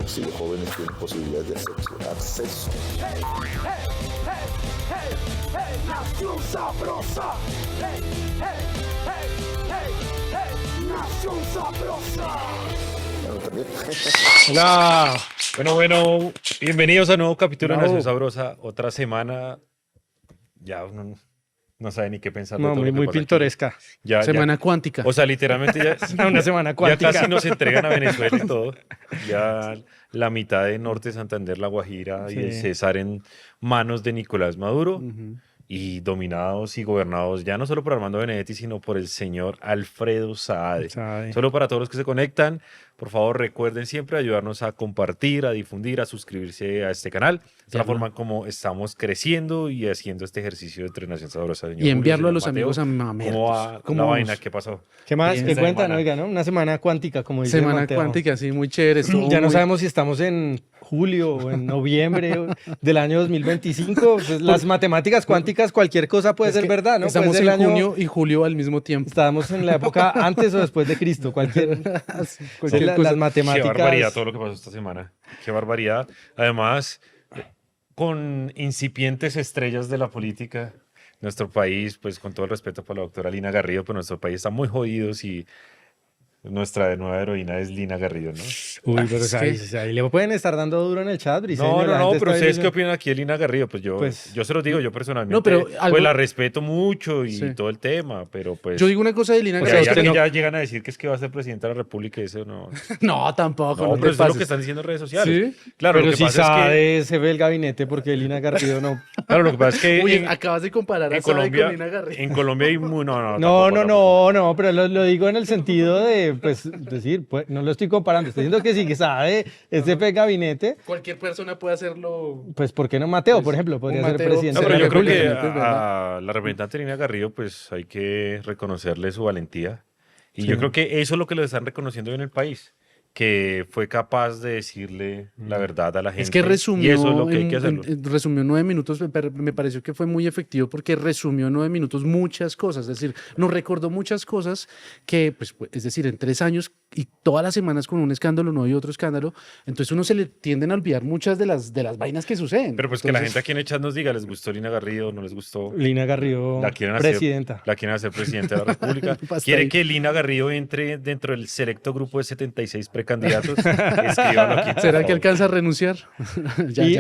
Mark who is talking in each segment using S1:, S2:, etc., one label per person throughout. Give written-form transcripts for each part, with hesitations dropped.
S1: si los jóvenes tienen posibilidades de acceso.
S2: Hey, hey, hey, hey, hey, Nación Sabrosa. Hey, hey, hey, hey, hey, Nación Sabrosa.
S1: Bueno, también.
S3: Hola, bueno, bienvenidos a un nuevo capítulo de
S4: Bravo.
S3: Nación Sabrosa. Otra semana, ya uno no sabe ni qué pensar. de
S4: No,
S3: todo
S4: muy,
S3: lo que
S4: muy
S3: pasa aquí.
S4: pintoresca.
S3: Ya,
S5: Semana cuántica.
S3: o sea, literalmente ya,
S4: Una semana
S3: ya
S4: cuántica.
S3: casi nos entregan a Venezuela y todo. Ya la mitad de Norte Santander, La Guajira y el
S4: Sí.
S3: Cesar en manos de Nicolás Maduro.
S5: Ujú.
S3: Y dominados y gobernados ya no solo por Armando Benedetti, sino por el señor Alfredo Saade.
S4: Saade.
S3: Solo para todos los que se conectan, por favor recuerden siempre ayudarnos a compartir, a difundir, a suscribirse a este canal. Es la
S5: Ya,
S3: forma como estamos creciendo y haciendo este ejercicio de Nación Sabrosa. Señor
S5: Y enviarlo
S3: Julio,
S5: a
S3: señor
S5: los
S3: Mateo,
S5: amigos a mamertos.
S3: ¿Cómo va
S5: ¿Cómo
S3: la
S5: vamos?
S3: vaina? ¿Qué pasó?
S4: ¿Qué más?
S5: Bien,
S4: ¿Qué
S3: esa
S4: cuentan?
S3: semana.
S4: Oiga, ¿no? Una semana cuántica, como dice
S5: Semana
S4: Mateo.
S5: cuántica, sí, muy chévere. estuvo
S4: Ya no
S5: muy-
S4: sabemos si estamos en julio o en noviembre del año 2025. Pues las matemáticas cuánticas, cualquier cosa puede
S5: Es
S4: ser
S5: que
S4: verdad, ¿no? Puede
S5: Estamos
S4: ser
S5: en
S4: el año-
S5: junio y julio al mismo tiempo.
S4: Estábamos en la época antes o después de Cristo. Cualquier
S5: Cualquier
S4: las
S5: cosa.
S3: Qué
S4: matemáticas.
S3: barbaridad todo lo que pasó esta semana. Qué barbaridad. Además, con incipientes estrellas de la política, nuestro país, pues con todo el respeto para la doctora Lina Garrido, pues nuestro país está muy jodidos y nuestra nueva heroína es Lina Garrido, ¿no?
S4: Uy, pero
S5: Es
S4: ahí le pueden estar dando duro en el chat, Briseño.
S3: No,
S4: la
S3: no,
S4: gente
S3: pero
S4: está
S3: ¿ustedes qué
S4: diciendo-
S3: opinan aquí de Lina Garrido? Pues yo,
S4: Pues-
S3: yo se los digo, yo personalmente,
S5: No, pero algo-
S3: pues la respeto mucho y
S5: Sí.
S3: todo el tema, pero pues...
S5: Yo digo una cosa de Lina
S3: o sea,
S4: sea,
S5: Garrido.
S4: usted
S3: ya que
S4: no-
S3: ya llegan a decir que es que va a ser presidente de la República y eso no...
S5: No, tampoco.
S3: No,
S5: No,
S3: pero
S5: te
S3: eso es lo
S5: pases.
S3: que están diciendo en redes sociales.
S5: ¿Sí?
S3: Claro,
S4: Pero
S3: lo que
S4: si
S3: pasa es que...
S4: Saade se ve el gabinete porque Lina Garrido no.
S3: Claro, lo que pasa es que
S5: Uy,
S3: en,
S5: acabas de comparar a
S3: en
S5: Saade
S3: Colombia,
S5: con Lina Garrido.
S3: en Colombia hay muy... No,
S4: No,
S3: tampoco,
S4: no,
S3: tampoco.
S4: no, pero lo digo en el sentido de, pues, decir, pues, no lo estoy comparando, estoy diciendo que si Saade es de gabinete,
S5: Cualquier persona puede hacerlo.
S4: pues, ¿por qué no Mateo,
S5: Pues,
S4: por ejemplo, podría
S5: un
S4: ser
S5: Mateo,
S4: presidente
S3: No,
S4: de
S3: pero
S4: la
S3: yo creo que
S4: República?
S5: Es verdad.
S3: a la representante Lina Garrido, pues hay que reconocerle su valentía. Y
S4: Sí.
S3: yo creo que eso es lo que le están reconociendo en el país, que fue capaz de decirle la verdad a la gente.
S5: Es que resumió,
S3: Y eso es lo que hay que hacerlo.
S5: resumió 9 minutos, pero me pareció que fue muy efectivo porque resumió en 9 minutos muchas cosas, es decir, nos recordó muchas cosas que, pues, es decir, en 3 años y todas las semanas con un escándalo, no hay otro escándalo, entonces uno se le tienden a olvidar muchas de las vainas que suceden.
S3: Pero pues que la
S5: Entonces,
S3: gente aquí en el chat nos diga, ¿les gustó Lina Garrido? ¿No les gustó?
S4: Lina Garrido,
S3: La quieren hacer,
S4: presidenta.
S3: la quieren hacer presidente de la República.
S5: Basta
S3: ¿Quiere
S5: ahí.
S3: que Lina Garrido entre dentro del selecto grupo de 76 precandidatos? Escríbanlo aquí. por
S5: ¿Será que
S3: favor.
S5: alcanza a renunciar?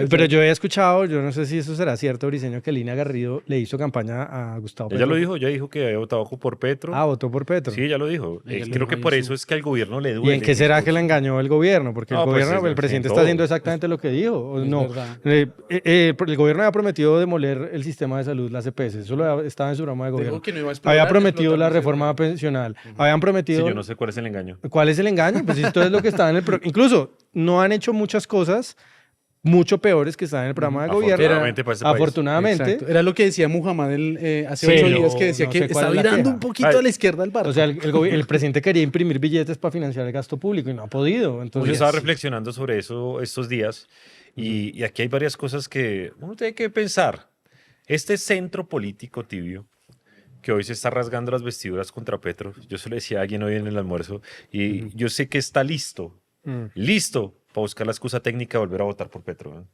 S4: Pero yo he escuchado, yo no sé si eso será cierto, Briseño, que Lina Garrido le hizo campaña a Gustavo
S3: Ella
S4: Petro.
S3: lo dijo, ya dijo que había votado por Petro.
S4: Ah, votó por Petro.
S3: Sí, ella lo dijo.
S5: Ella lo
S3: Creo
S5: dijo
S3: que
S5: ahí
S3: por
S5: en
S3: eso
S5: su-
S3: es que al gobierno le
S4: ¿Y
S3: duele.
S4: en qué será que le engañó el gobierno? Porque el
S3: No, pues,
S4: gobierno,
S3: es
S4: el presidente
S3: en
S4: está
S3: todo.
S4: haciendo exactamente lo que dijo. ¿O
S5: Es
S4: no?
S5: verdad.
S4: El gobierno había prometido demoler el sistema de salud, las EPS. Eso estaba en su programa de
S5: Dijo
S4: gobierno.
S5: que no iba a explotar,
S4: Había prometido
S5: explotar,
S4: la
S5: no sé.
S4: reforma pensional. Habían
S3: Sí,
S4: prometido...
S3: yo no sé cuál es el engaño.
S4: ¿Cuál es el engaño? Pues esto es lo que está en el... Incluso no han hecho muchas cosas mucho peores que están en el programa de gobierno.
S3: Afortunadamente para este país.
S4: Afortunadamente.
S5: Exacto. Era lo que decía Muhammad hace
S4: Pero
S5: 8 días, que decía
S4: no
S5: que
S4: sé cuál
S5: está
S4: es la
S5: virando
S4: queja.
S5: un poquito
S3: Ay.
S5: a la izquierda el barco.
S4: O sea, el presidente quería imprimir billetes para financiar el gasto público y no ha podido.
S3: Yo
S4: Entonces,
S3: estaba reflexionando sobre eso estos días y aquí hay varias cosas que uno tiene que pensar. Este centro político tibio que hoy se está rasgando las vestiduras contra Petro, yo se lo decía a alguien hoy en el almuerzo y yo sé que está listo para buscar la excusa técnica de volver a votar por Petro. ¿No?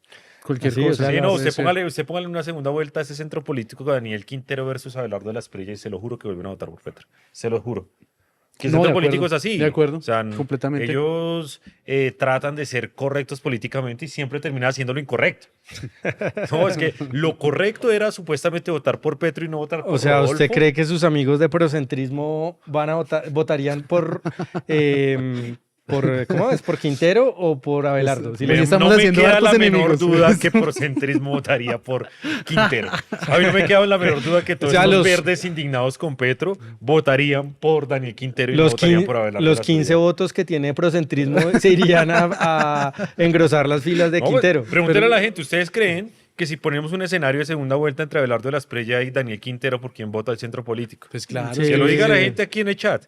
S5: Cualquier
S4: Sí, o
S5: cosa.
S4: sea,
S3: Sí, no,
S4: puede
S3: usted póngale una segunda vuelta a ese centro político de Daniel Quintero versus Abelardo de la Espriella y se lo juro que vuelven a votar por Petro. Se lo juro. Que el
S5: No,
S3: centro
S5: de acuerdo,
S3: político es así.
S5: de acuerdo,
S3: O sea,
S5: completamente.
S3: ellos tratan de ser correctos políticamente y siempre terminan haciendo lo incorrecto. No, es que lo correcto era supuestamente votar por Petro y no votar por
S4: o sea, ¿usted
S3: Rodolfo.
S4: cree que sus amigos de procentrismo van a votarían por ¿cómo es? ¿Por Quintero o por Abelardo? Si
S5: Pues
S4: le-
S5: estamos
S3: no me
S5: haciendo
S3: queda la
S5: hartos
S3: menor
S5: enemigos.
S3: duda que porcentrismo votaría por Quintero. A mí no me queda la menor duda que todos
S4: O sea,
S3: los
S4: los-
S3: verdes indignados con Petro votarían por Daniel Quintero y no
S4: los,
S3: votarían
S4: 15,
S3: por Abelardo.
S4: los
S3: de la
S4: 15
S3: Espriella.
S4: votos que tiene procentrismo se irían a engrosar las filas de
S3: No, pues,
S4: Quintero.
S3: pregúntele
S4: Pero-
S3: a la gente, ¿ustedes creen que si ponemos un escenario de segunda vuelta entre Abelardo de la Espriella y Daniel Quintero, por quién vota el centro político?
S5: Pues claro.
S4: Sí,
S3: Que lo diga la
S4: sí.
S3: gente aquí en el chat.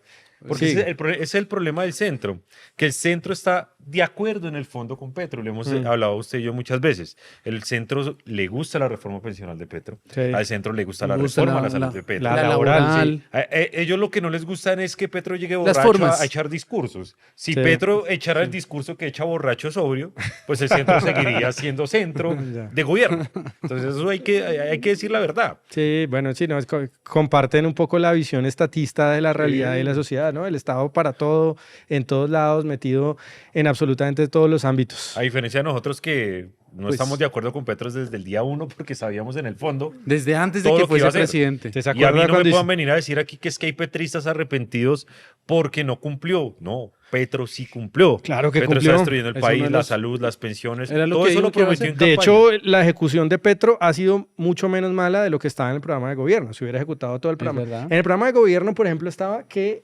S3: Porque
S4: Sí.
S3: ese es el problema del centro, que el centro está de acuerdo en el fondo con Petro. Le hemos hablado usted y yo muchas veces. El centro le gusta la reforma pensional de Petro.
S4: Sí.
S3: Al centro le gusta la
S5: Me gusta
S3: reforma a la salud de Petro.
S4: la laboral, sí.
S3: Ellos lo que no les gustan es que Petro llegue
S5: Las
S3: borracho
S5: formas.
S3: a echar discursos. Si
S4: Sí.
S3: Petro echara el discurso que echa borracho sobrio, pues el centro seguiría siendo centro
S4: Ya.
S3: de gobierno. Entonces eso hay que decir la verdad.
S4: Sí, bueno, sí, no, comparten un poco la visión estatista de la realidad de la sociedad, ¿no? El Estado para todo, en todos lados, metido en absolutamente todos los ámbitos.
S3: A diferencia de nosotros que no
S5: Pues-
S3: estamos de acuerdo con Petro desde el día uno porque sabíamos en el fondo.
S5: Desde antes de
S3: Todo
S5: que
S3: lo que iba
S5: fuese
S3: a hacer.
S5: presidente.
S4: ¿Te
S3: Y a
S4: acuerdas
S3: mí no me
S4: cuando
S3: puedan venir a decir aquí que es que hay petristas arrepentidos porque no cumplió. No, Petro sí cumplió.
S4: Claro que
S3: Petro
S4: cumplió.
S3: está destruyendo el
S5: Es
S3: país,
S5: uno de
S3: la
S5: los-
S3: salud, las pensiones.
S5: Era lo
S3: Todo
S5: que
S3: eso
S5: dijo
S3: lo
S5: que iba a
S3: prometió en
S5: hacer.
S4: De
S3: campaña.
S4: hecho, la ejecución de Petro ha sido mucho menos mala de lo que estaba en el programa de gobierno. Si hubiera ejecutado todo el programa.
S5: verdad.
S4: En el programa de gobierno, por ejemplo, estaba que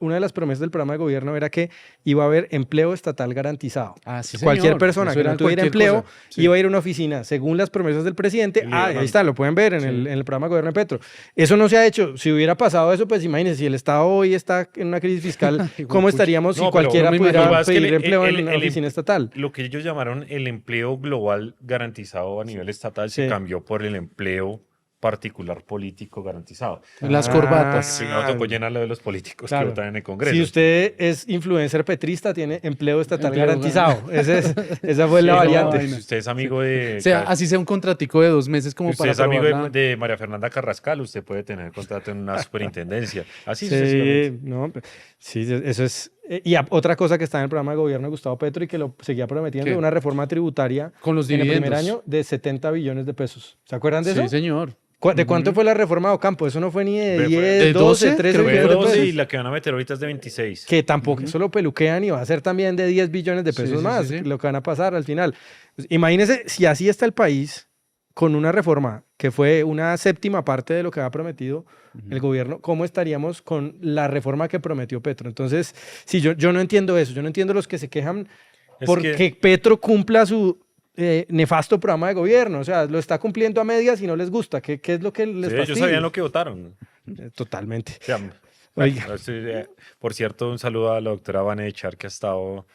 S4: una de las promesas del programa de gobierno era que iba a haber empleo estatal garantizado.
S5: Ah, sí,
S4: Cualquier
S5: señor.
S4: persona
S5: Eso
S4: que no
S5: era
S4: tuviera
S5: cualquier
S4: empleo
S5: cosa. Sí.
S4: iba a ir a una oficina según las promesas del presidente.
S3: Y
S4: Ah,
S3: le
S4: ahí está, lo pueden ver en, en el programa de gobierno de Petro. Eso no se ha hecho. Si hubiera pasado eso, pues imagínense, si el Estado hoy está en una crisis fiscal, ¿cómo estaríamos
S3: No,
S4: si
S3: pero
S4: cualquiera
S5: no me
S4: pudiera
S3: imagino. Es que
S4: pedir
S3: el-
S4: empleo
S3: el-
S4: en una
S3: el-
S4: oficina estatal?
S3: Lo que ellos llamaron el empleo global garantizado a nivel estatal se
S4: Sí.
S3: cambió por el empleo particular político garantizado.
S5: Las
S4: Ah,
S5: corbatas.
S3: Primero tocó llenarlo de los políticos
S4: Claro.
S3: que votan en el Congreso.
S4: Si usted es influencer petrista, tiene empleo estatal
S5: Empleo
S4: garantizado. Esa fue
S3: Sí,
S4: la
S3: no,
S4: variante.
S3: si usted es amigo de...
S5: O sea, así sea un contratico de 2 meses como
S3: Si usted
S5: para
S3: es amigo
S5: probarla.
S3: de María Fernanda Carrascal, usted puede tener contrato en una superintendencia. Así
S4: Sí,
S3: sucesivamente.
S4: no, sí, eso es. Otra cosa que está en el programa de gobierno de Gustavo Petro y que lo seguía prometiendo,
S5: ¿Qué?
S4: una reforma tributaria
S5: Con los
S4: en el primer
S5: dividendos.
S4: año de 70 billones de pesos. ¿Se acuerdan de
S5: Sí,
S4: eso?
S5: señor.
S4: ¿De cuánto fue la reforma de Ocampo? Eso no fue ni de
S3: Fue-
S4: 10,
S5: ¿de
S4: 12,
S5: 12?
S4: 13
S5: Creo que
S3: Fue
S4: billones de
S3: 12
S4: pesos.
S3: y la que van a meter ahorita es de 26.
S4: Que tampoco eso lo peluquean y va a ser también de 10 billones de
S5: Sí,
S4: pesos
S5: sí,
S4: más,
S5: sí, sí.
S4: lo que van a pasar al final. Pues, imagínense si así está el país con una reforma que fue una séptima parte de lo que había prometido el gobierno, ¿cómo estaríamos con la reforma que prometió Petro? Entonces, sí, yo no entiendo eso, yo no entiendo los que se quejan
S3: Es
S4: porque
S3: que-
S4: Petro cumpla su nefasto programa de gobierno, o sea, lo está cumpliendo a medias y no les gusta, ¿qué es lo que les
S3: Sí, ellos
S4: fastidia?
S3: sabían lo que votaron.
S4: Totalmente.
S3: O sea,
S4: Oiga.
S3: bueno, por cierto, un saludo a la doctora Vane Echar, que ha estado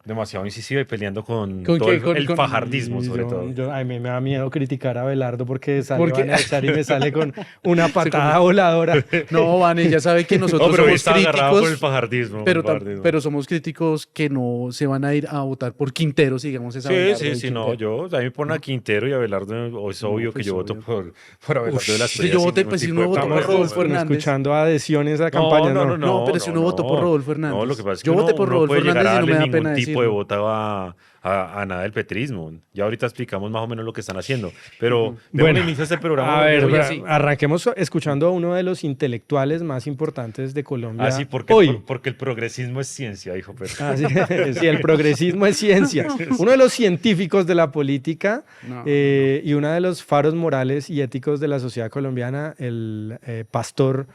S3: demasiado incisiva y peleando con
S5: ¿Con
S3: todo
S5: qué?
S3: el
S5: Con-
S3: fajardismo,
S4: Y
S3: sobre todo.
S4: a mí me da miedo criticar a Abelardo porque sale
S5: ¿Por qué?
S4: Van a echar y me sale con una patada voladora.
S5: No, Vane, ya sabe que nosotros
S3: No, pero hoy
S5: somos
S3: está agarrado por el
S5: críticos,
S3: fajardismo.
S5: pero,
S3: el fajardismo.
S5: pero somos críticos que no se van a ir a votar por Quintero, sigamos esa
S3: Sí,
S5: Abelardo
S3: sí,
S5: y
S3: sí, no,
S5: Quintero.
S3: yo, a mí me ponen a Quintero y a Abelardo, o es obvio que
S5: pues
S3: yo voto
S5: obvio.
S3: por Abelardo de las
S5: si yo voté, pues, si uno votó por Rodolfo Hernández.
S4: Escuchando adhesiones a campaña, ¿no?
S5: No, pero si uno votó por Rodolfo Hernández.
S3: No, lo que pasa es que
S5: Yo voté por
S3: uno
S5: Rodolfo
S3: puede llegar
S5: Hernández
S3: a
S5: y no me
S3: darle
S5: da pena
S3: ningún tipo de
S5: decirlo.
S3: voto a nada del petrismo. Ya ahorita explicamos más o menos lo que están haciendo. Pero
S4: Bueno,
S3: bueno, inicio este programa.
S4: A ver,
S3: hoy
S4: vea,
S3: así.
S4: arranquemos escuchando a uno de los intelectuales más importantes de Colombia.
S3: Así porque,
S4: hoy.
S3: porque el progresismo es ciencia, dijo Pedro.
S4: Ah, sí, sí, el progresismo es ciencia. Uno de los científicos de la política
S5: No,
S4: y uno de los faros morales y éticos de la sociedad colombiana, el pastor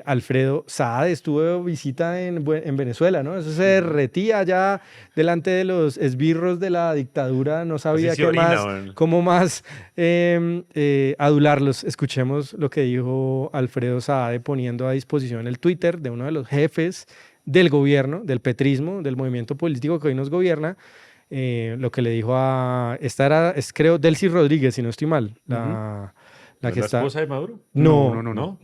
S4: Alfredo Saade, estuvo de visita en Venezuela, ¿no? Eso se derretía allá delante de los esbirros de la dictadura, no sabía
S3: se
S4: qué
S3: orina,
S4: más,
S3: man.
S4: cómo más adularlos. Escuchemos lo que dijo Alfredo Saade poniendo a disposición el Twitter de uno de los jefes del gobierno, del petrismo, del movimiento político que hoy nos gobierna, lo que le dijo a... es creo Delcy Rodríguez, si no estoy mal, la que
S3: ¿La
S4: está...
S3: esposa de Maduro?
S4: No,
S3: no.
S4: no.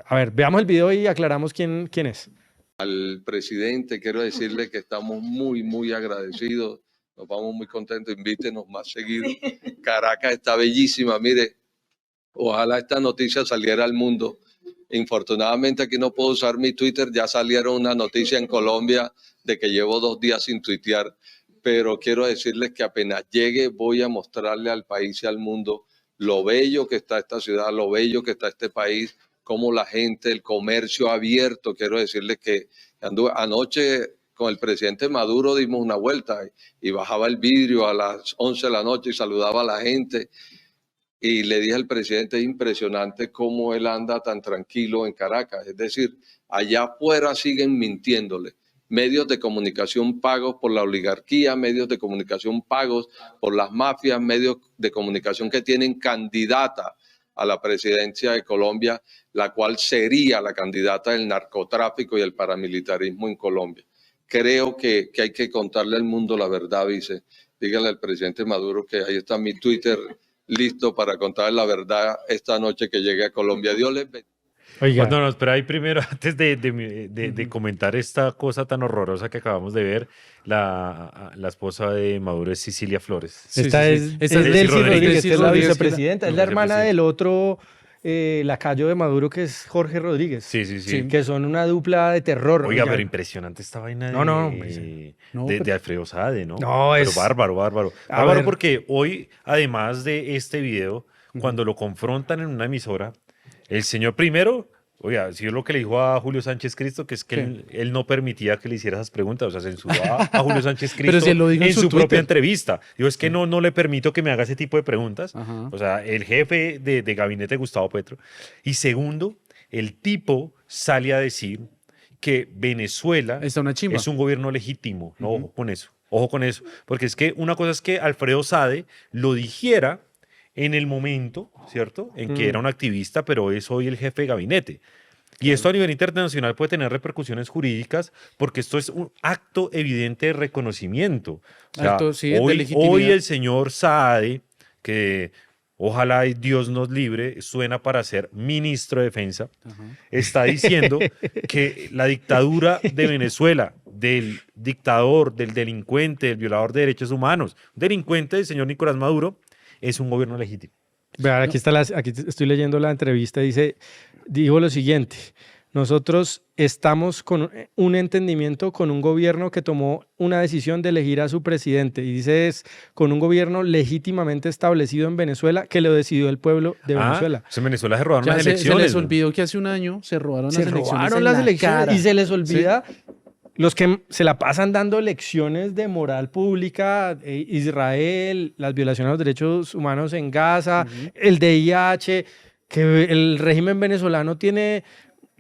S4: A ver, veamos el video y aclaramos quién es.
S6: Al presidente quiero decirle que estamos muy, muy agradecidos, nos vamos muy contentos, invítenos más seguido. Caracas está bellísima, mire, ojalá esta noticia saliera al mundo. Infortunadamente aquí no puedo usar mi Twitter, ya salieron una noticia en Colombia de que llevo 2 días sin tuitear, pero quiero decirles que apenas llegue voy a mostrarle al país y al mundo lo bello que está esta ciudad, lo bello que está este país, cómo la gente, el comercio abierto. Quiero decirles que anoche con el presidente Maduro dimos una vuelta y bajaba el vidrio a las 11 de la noche y saludaba a la gente. Y le dije al presidente, es impresionante cómo él anda tan tranquilo en Caracas. Es decir, allá afuera siguen mintiéndole. Medios de comunicación pagos por la oligarquía, medios de comunicación pagos por las mafias, medios de comunicación que tienen candidata a la presidencia de Colombia, la cual sería la candidata del narcotráfico y el paramilitarismo en Colombia. creo que hay que contarle al mundo la verdad, vice. Dígale al presidente Maduro que ahí está mi Twitter listo para contarle la verdad esta noche que llegue a Colombia. Dios les bendiga.
S4: Oiga,
S3: No, no, espera ahí primero, antes de comentar esta cosa tan horrorosa que acabamos de ver, la esposa de Maduro es Cecilia Flores.
S4: esta
S5: sí,
S4: es,
S5: sí.
S4: es
S5: Esta es
S4: Delcy
S3: Delcy
S4: Rodríguez, que es la
S5: Rodríguez,
S4: vicepresidenta, es la hermana
S3: vicepresidenta.
S4: del otro lacayo de Maduro, que es Jorge Rodríguez.
S3: Sí, sí, sí.
S4: Que son una dupla de terror.
S3: Oiga,
S4: Oiga,
S3: pero impresionante esta vaina de,
S4: No, no, pues,
S5: no,
S3: de
S5: pero-
S3: Alfredo Sade, ¿no?
S4: No,
S3: Pero
S4: es-
S3: bárbaro, bárbaro.
S4: A
S3: Bárbaro
S4: ver.
S3: porque hoy, además de este video, cuando lo confrontan en una emisora, el señor primero, oiga, si es lo que le dijo a Julio Sánchez Cristo, que es que él no permitía que le hiciera esas preguntas, o sea, censuró a Julio Sánchez Cristo
S5: Pero si él lo dijo en
S3: en
S5: su
S3: su propia
S5: Twitter.
S3: entrevista. Dijo, es que no le permito que me haga ese tipo de preguntas.
S5: Ajá.
S3: O sea, el jefe de gabinete Gustavo Petro. Y segundo, el tipo sale a decir que Venezuela
S5: Está una chimba.
S3: es un gobierno legítimo. No, ojo con eso. Ojo con eso. Porque es que una cosa es que Alfredo Sade lo dijera en el momento, ¿cierto? En que era un activista, pero es hoy el jefe de gabinete. Y esto a nivel internacional puede tener repercusiones jurídicas porque esto es un acto evidente de reconocimiento. O sea,
S5: Acto, sí, de
S3: hoy
S5: legitimidad.
S3: el señor Saade, que ojalá y Dios nos libre, suena para ser ministro de Defensa, está diciendo que la dictadura de Venezuela, del dictador, del delincuente, del violador de derechos humanos, delincuente del señor Nicolás Maduro, es un gobierno legítimo.
S4: Vean, aquí aquí estoy leyendo la entrevista, dijo lo siguiente: nosotros estamos con un entendimiento con un gobierno que tomó una decisión de elegir a su presidente, y dice es con un gobierno legítimamente establecido en Venezuela que lo decidió el pueblo de Venezuela.
S3: En Venezuela se robaron
S5: Ya
S3: las
S5: se
S3: elecciones.
S5: les
S3: ¿no?
S5: olvidó que hace un año se robaron
S4: Se
S5: las elecciones.
S4: robaron
S5: en
S4: las
S5: la
S4: elecciones
S5: cara.
S4: y se les olvida los que se la pasan dando lecciones de moral pública, Israel, las violaciones a los derechos humanos en Gaza, el DIH, que el régimen venezolano tiene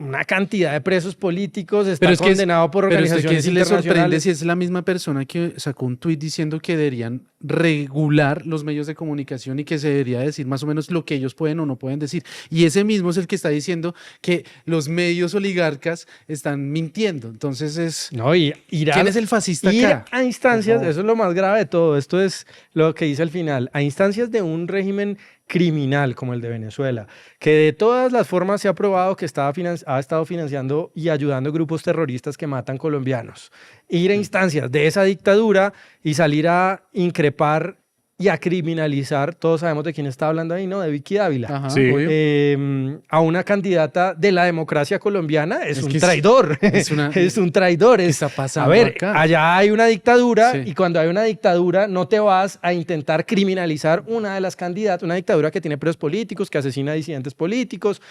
S4: una cantidad de presos políticos, está
S5: Pero es que
S4: condenado por
S5: pero es que
S4: organizaciones
S5: sí le sorprende
S4: internacionales.
S5: si es la misma persona que sacó un tuit diciendo que deberían regular los medios de comunicación y que se debería decir más o menos lo que ellos pueden o no pueden decir. Y ese mismo es el que está diciendo que los medios oligarcas están mintiendo. Entonces es...
S4: No, y
S5: ¿Quién es el fascista
S4: ir
S5: acá?
S4: a instancias,
S5: Por favor.
S4: eso es lo más grave de todo, esto es lo que dice al final, a instancias de un régimen criminal como el de Venezuela, que de todas las formas se ha probado que ha estado financiando y ayudando grupos terroristas que matan colombianos. Ir a instancias de esa dictadura y salir a increpar y a criminalizar, todos sabemos de quién está hablando ahí, ¿no? De Vicky Dávila.
S5: Ajá,
S3: Sí.
S5: obvio.
S4: A una candidata de la democracia colombiana es
S5: Es
S4: un
S5: que es-
S4: traidor.
S5: es una-
S4: es un traidor.
S5: ¿Qué está pasando
S4: A ver,
S5: acá?
S4: allá hay una dictadura
S5: Sí.
S4: y cuando hay una dictadura no te vas a intentar criminalizar una de las candidatas, una dictadura que tiene presos políticos, que asesina a disidentes políticos,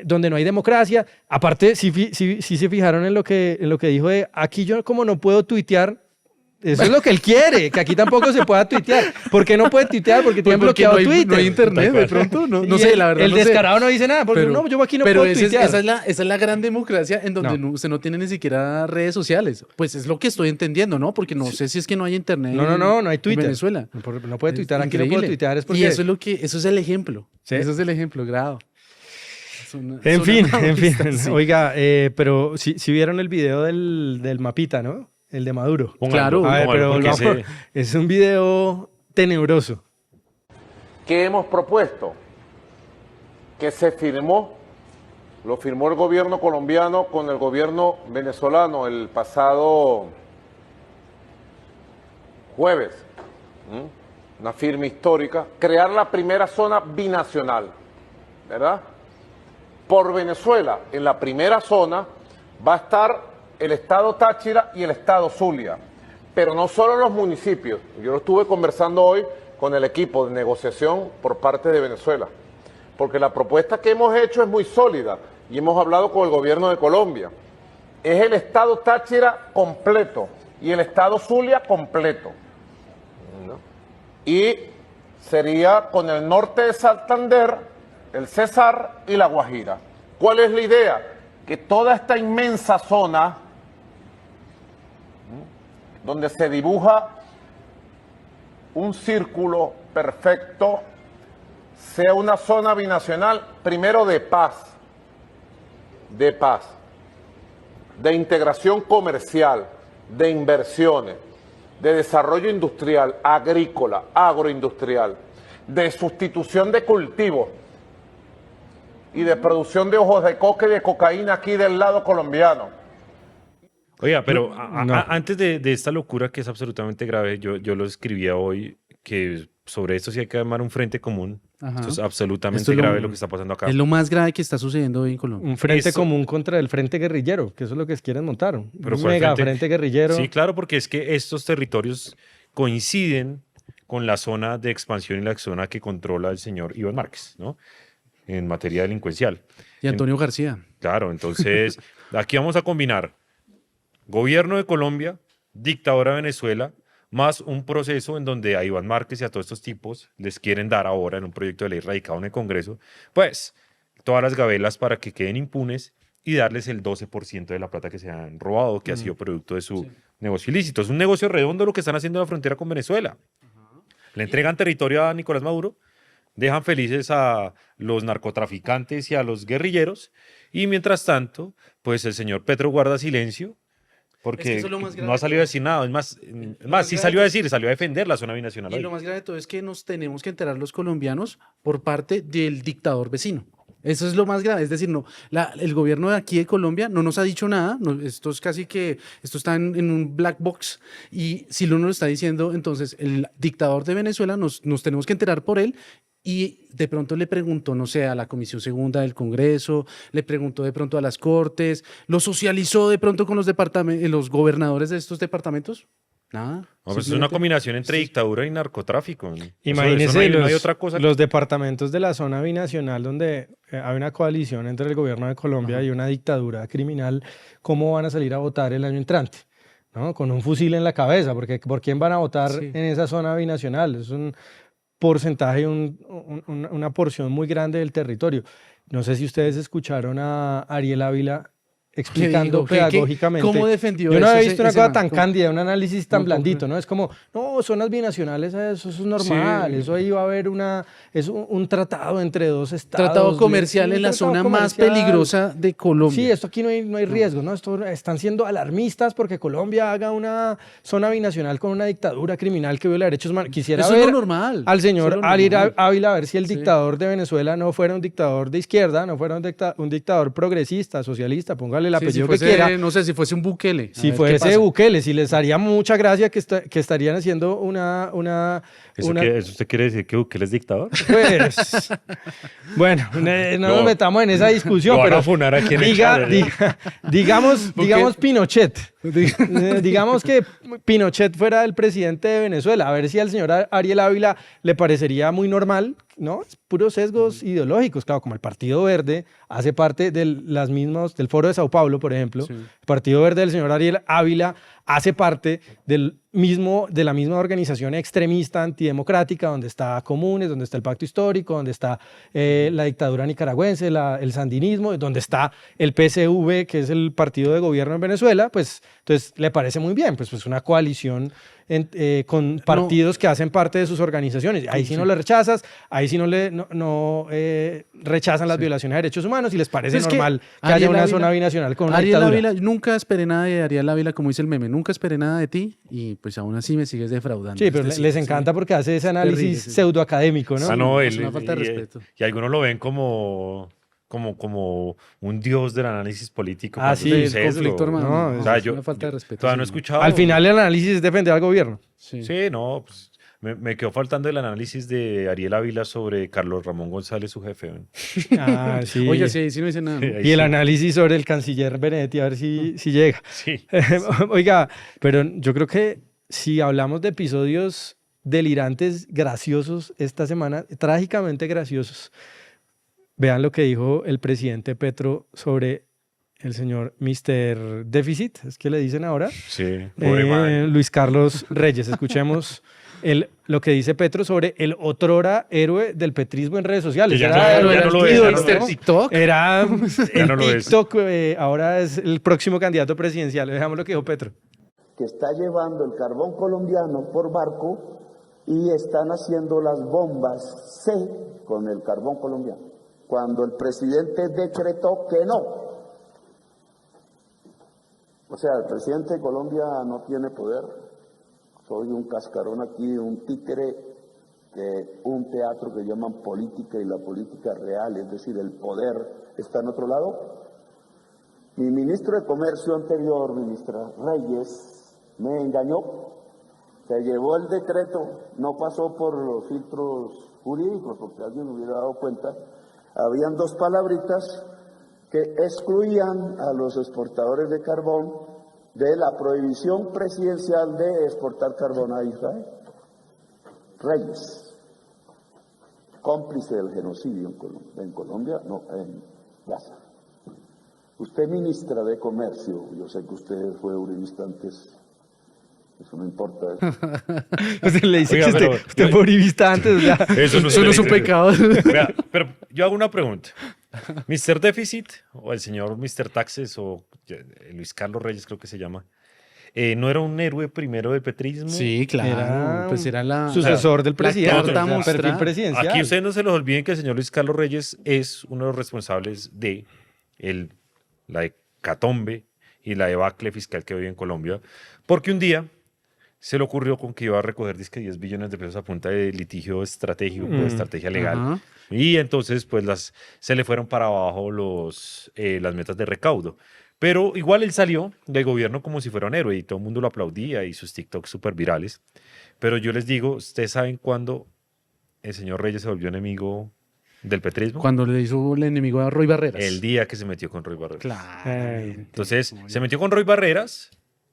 S4: donde no hay democracia. Aparte, sí se fijaron en lo que dijo de aquí yo como no puedo tuitear. Eso es lo que él quiere, que aquí tampoco se pueda tuitear. ¿Por qué no puede tuitear? Porque tienen
S5: Pues porque
S4: bloqueado
S5: no hay,
S4: Twitter.
S5: no hay internet,
S3: Tal
S5: de
S3: cual.
S5: pronto, no,
S4: Y
S5: no sé, la verdad
S4: el
S5: no sé.
S4: descarado no dice nada, porque no, yo aquí no puedo tuitear.
S5: esa es la gran democracia en donde
S4: No.
S5: usted no tiene ni siquiera redes sociales. Pues es lo que estoy entendiendo, ¿no? Porque no sé si es que no hay internet
S4: No hay
S5: en
S4: Twitter.
S5: Venezuela.
S4: No puede tuitear, aquí no
S5: Increíble.
S4: puedo tuitear, es porque...
S5: Y eso es el ejemplo.
S4: Sí.
S5: Eso es el ejemplo, grado.
S4: En fin. Oiga, pero si vieron el video del mapita, ¿no? El de Maduro.
S3: Pónganlo,
S5: Claro.
S4: A ver,
S3: pónganlo,
S4: pero
S3: porque
S4: vamos, es un video tenebroso.
S7: ¿Qué hemos propuesto? Que se firmó, lo firmó el gobierno colombiano con el gobierno venezolano el pasado jueves. Una firma histórica, crear la primera zona binacional, ¿verdad? Por Venezuela, en la primera zona va a estar el estado Táchira y el estado Zulia, pero no solo los municipios. Yo lo estuve conversando hoy con el equipo de negociación por parte de Venezuela, porque la propuesta que hemos hecho es muy sólida y hemos hablado con el gobierno de Colombia. Es el estado Táchira completo y el estado Zulia completo, ¿no? Y sería con el norte de Santander, el Cesar y la Guajira. ¿Cuál es la idea? Que toda esta inmensa zona donde se dibuja un círculo perfecto sea una zona binacional, primero de paz, de integración comercial, de inversiones, de desarrollo industrial, agrícola, agroindustrial, de sustitución de cultivos y de producción de ojos de coca y de cocaína aquí del lado colombiano.
S3: Oiga, pero
S4: No.
S3: antes de esta locura que es absolutamente grave, yo lo escribía hoy, que sobre esto sí hay que armar un frente común.
S5: Ajá.
S3: Esto es absolutamente
S5: Esto es
S3: grave lo que está pasando acá.
S5: Es lo más grave que está sucediendo hoy en Colombia.
S4: Un frente
S3: Eso.
S4: común contra el frente guerrillero, que eso es lo que quieren montar. Un
S3: Pero ¿cuál
S4: mega frente guerrillero.
S3: Sí, claro, porque es que estos territorios coinciden con la zona de expansión y la zona que controla el señor Iván Márquez, ¿no? En materia delincuencial.
S5: Y Antonio García.
S3: Claro, entonces aquí vamos a combinar gobierno de Colombia, dictadura de Venezuela, más un proceso en donde a Iván Márquez y a todos estos tipos les quieren dar ahora en un proyecto de ley radicado en el Congreso, pues todas las gabelas para que queden impunes y darles el 12% de la plata que se han robado, que ha sido producto de su negocio ilícito. Es un negocio redondo lo que están haciendo en la frontera con Venezuela. Le entregan territorio a Nicolás Maduro, dejan felices a los narcotraficantes y a los guerrilleros, y mientras tanto, pues el señor Petro guarda silencio, porque
S5: eso es lo más grave
S3: no ha
S5: de
S3: salido a decir nada. Es más, sí salió a decir, salió a defender la zona binacional.
S5: Y
S3: hoy.
S5: lo más grave de todo es que nos tenemos que enterar los colombianos por parte del dictador vecino. Eso es lo más grave, es decir, no, el gobierno de aquí de Colombia no nos ha dicho nada, esto es casi que, esto está en un black box, y si no nos lo está diciendo, entonces el dictador de Venezuela nos tenemos que enterar por él, y de pronto le preguntó, no sé, a la Comisión Segunda del Congreso, le preguntó de pronto a las Cortes, lo socializó de pronto con los gobernadores de estos departamentos. Nada.
S3: No, pues es una
S5: simplemente-
S3: combinación entre dictadura y narcotráfico.
S4: Imagínense
S3: Eso no hay
S4: los,
S3: otra cosa.
S4: los departamentos de la zona binacional donde hay una coalición entre el gobierno de Colombia y una dictadura criminal, ¿cómo van a salir a votar el año entrante? ¿No? Con un fusil en la cabeza, porque ¿por quién van a votar
S5: Sí.
S4: en esa zona binacional? Es un porcentaje, una porción muy grande del territorio. No sé si ustedes escucharon a Ariel Ávila explicando
S5: dijo?
S4: pedagógicamente.
S5: ¿Cómo defendió
S4: Yo no
S5: eso
S4: había
S5: ese-
S4: visto una
S5: ese
S4: cosa
S5: man?
S4: tan
S5: ¿Cómo?
S4: cándida, un análisis tan
S5: No,
S4: blandito, ¿no? Es como, no, zonas binacionales, eso es normal, eso ahí va a haber es un tratado entre dos estados.
S5: Tratado comercial
S4: un
S5: en la
S4: tratado
S5: zona más
S4: comercial.
S5: peligrosa de Colombia.
S4: Sí, esto aquí no hay riesgo, ¿no? Esto están siendo alarmistas porque Colombia haga una zona binacional con una dictadura criminal que viola derechos humanos. Quisiera
S5: Eso es
S4: ver
S5: lo normal.
S4: al
S5: Eso es
S4: señor
S5: lo
S4: Ali
S5: normal.
S4: Ávila a ver si el
S5: Sí.
S4: dictador de Venezuela no fuera un dictador de izquierda, no fuera un dictador progresista, socialista, póngale el
S5: Sí, si
S4: apellido
S5: fuese,
S4: que quiera.
S5: no sé, si fuese un Bukele. A
S4: Si
S5: ver qué
S4: fuese
S5: pasa.
S4: Bukele, si les haría mucha gracia que estarían haciendo
S3: ¿Eso, ¿Eso usted quiere decir que Bukele es dictador?
S4: Pues, bueno, no nos
S3: No.
S4: metamos en esa discusión,
S3: Lo van
S4: pero
S3: a funar aquí en el
S4: diga,
S3: chat,
S4: digamos Pinochet. Digamos que Pinochet fuera el presidente de Venezuela. A ver si al señor Ariel Ávila le parecería muy normal, ¿no? Es puros sesgos ideológicos. Claro, como el Partido Verde hace parte del Foro de Sao Paulo, por ejemplo.
S5: Sí.
S4: El Partido Verde del señor Ariel Ávila hace parte de la misma organización extremista antidemocrática, donde está Comunes, donde está el Pacto Histórico, donde está la dictadura nicaragüense, el sandinismo, donde está el PSV, que es el partido de gobierno en Venezuela. Pues entonces le parece muy bien, pues una coalición con partidos que hacen parte de sus organizaciones. Ahí sí no le rechazas, ahí sí no rechazan las violaciones de derechos humanos y les parece
S5: Es que
S4: normal que
S5: Ariel
S4: haya una
S5: Ávila-
S4: zona binacional con una
S5: Ariel
S4: dictadura.
S5: Ávila, nunca esperé nada de Ariel Ávila, como dice el meme, nunca esperé nada de ti y pues aún así me sigues defraudando.
S4: Sí, pero
S5: Es decir,
S4: les
S5: sí.
S4: encanta porque hace ese análisis
S5: terrible, sí.
S4: pseudoacadémico, ¿no?
S3: Ah, no,
S5: es una falta de respeto.
S3: y algunos lo ven como un dios del análisis político.
S4: Ah,
S3: cuando
S4: sí,
S3: es un
S5: El
S3: sesgo.
S5: conflicto, hermano.
S4: No,
S5: no,
S3: O sea,
S5: es una falta de respeto.
S3: todavía no he
S5: sí.
S3: escuchado.
S4: Al final el análisis es defender al gobierno.
S5: Sí.
S3: Sí, no, pues me quedó faltando el análisis de Ariel Ávila sobre Carlos Ramón González, su jefe. ¿no?
S4: Ah, sí.
S5: Oye, sí, sí no dice nada. ¿no?
S3: Ahí
S4: Y el
S3: sí.
S4: análisis sobre el canciller Benedetti, a ver si llega.
S3: Sí.
S4: Oiga, pero yo creo que si hablamos de episodios delirantes, graciosos esta semana, trágicamente graciosos, vean lo que dijo el presidente Petro sobre el señor Mr. Déficit, es que le dicen ahora.
S3: Sí, pobre man.
S4: Luis Carlos Reyes. Escuchemos lo que dice Petro sobre el otrora héroe del petrismo en redes sociales.
S3: Que ya
S4: Era
S3: no-
S4: el
S3: ya no lo es,
S4: ídolo,
S3: ya no lo
S4: ¿no?
S3: es.
S5: TikTok.
S4: Era
S3: Ya
S4: el
S3: no lo es.
S4: TikTok, ahora es el próximo candidato presidencial. Veamos lo que dijo Petro.
S8: Que está llevando el carbón colombiano por barco y están haciendo las bombas C con el carbón colombiano. Cuando el presidente decretó que no, O sea, el presidente de Colombia no tiene poder. Soy un cascarón aquí, un títere de un teatro que llaman política y la política real, es decir, el poder está en otro lado. Mi ministro de Comercio anterior, ministra Reyes, me engañó. Se llevó el decreto, no pasó por los filtros jurídicos, porque alguien hubiera dado cuenta. Habían dos palabritas que excluían a los exportadores de carbón de la prohibición presidencial de exportar carbón a Israel. Reyes, cómplice del genocidio en Colombia, no, en Gaza. Usted, ministra de Comercio, yo sé que usted fue uribista antes, eso no importa.
S4: O sea, le dice
S3: Oiga,
S4: que
S3: pero-
S4: usted fue uribista antes, o sea,
S3: Eso no
S5: Eso no es un
S3: se le-
S5: pecado.
S3: Vea, pero yo hago una pregunta. ¿Mr. Déficit o el señor Mr. Taxes o Luis Carlos Reyes creo que se llama, no era un héroe primero del petrismo?
S5: Sí, claro.
S4: Era
S5: pues era la
S4: sucesor del
S5: la
S4: presidente,
S5: carta
S4: o sea,
S5: mostrar.
S4: perfil presidencial.
S3: Aquí ustedes no se les olviden que el señor Luis Carlos Reyes es uno de los responsables de la hecatombe y la debacle fiscal que vive en Colombia, porque un día se le ocurrió con que iba a recoger disque 10 billones de pesos a punta de litigio estratégico, de estrategia legal.
S5: Ajá.
S3: Y entonces, pues, se le fueron para abajo las metas de recaudo. Pero igual él salió del gobierno como si fuera un héroe y todo el mundo lo aplaudía y sus TikToks súper virales. Pero yo les digo, ¿ustedes saben cuándo el señor Reyes se volvió enemigo del petrismo?
S5: Cuando le hizo el enemigo a Roy Barreras.
S3: El día que se metió con Roy Barreras.
S5: Claro.
S3: Entonces, se metió con Roy Barreras,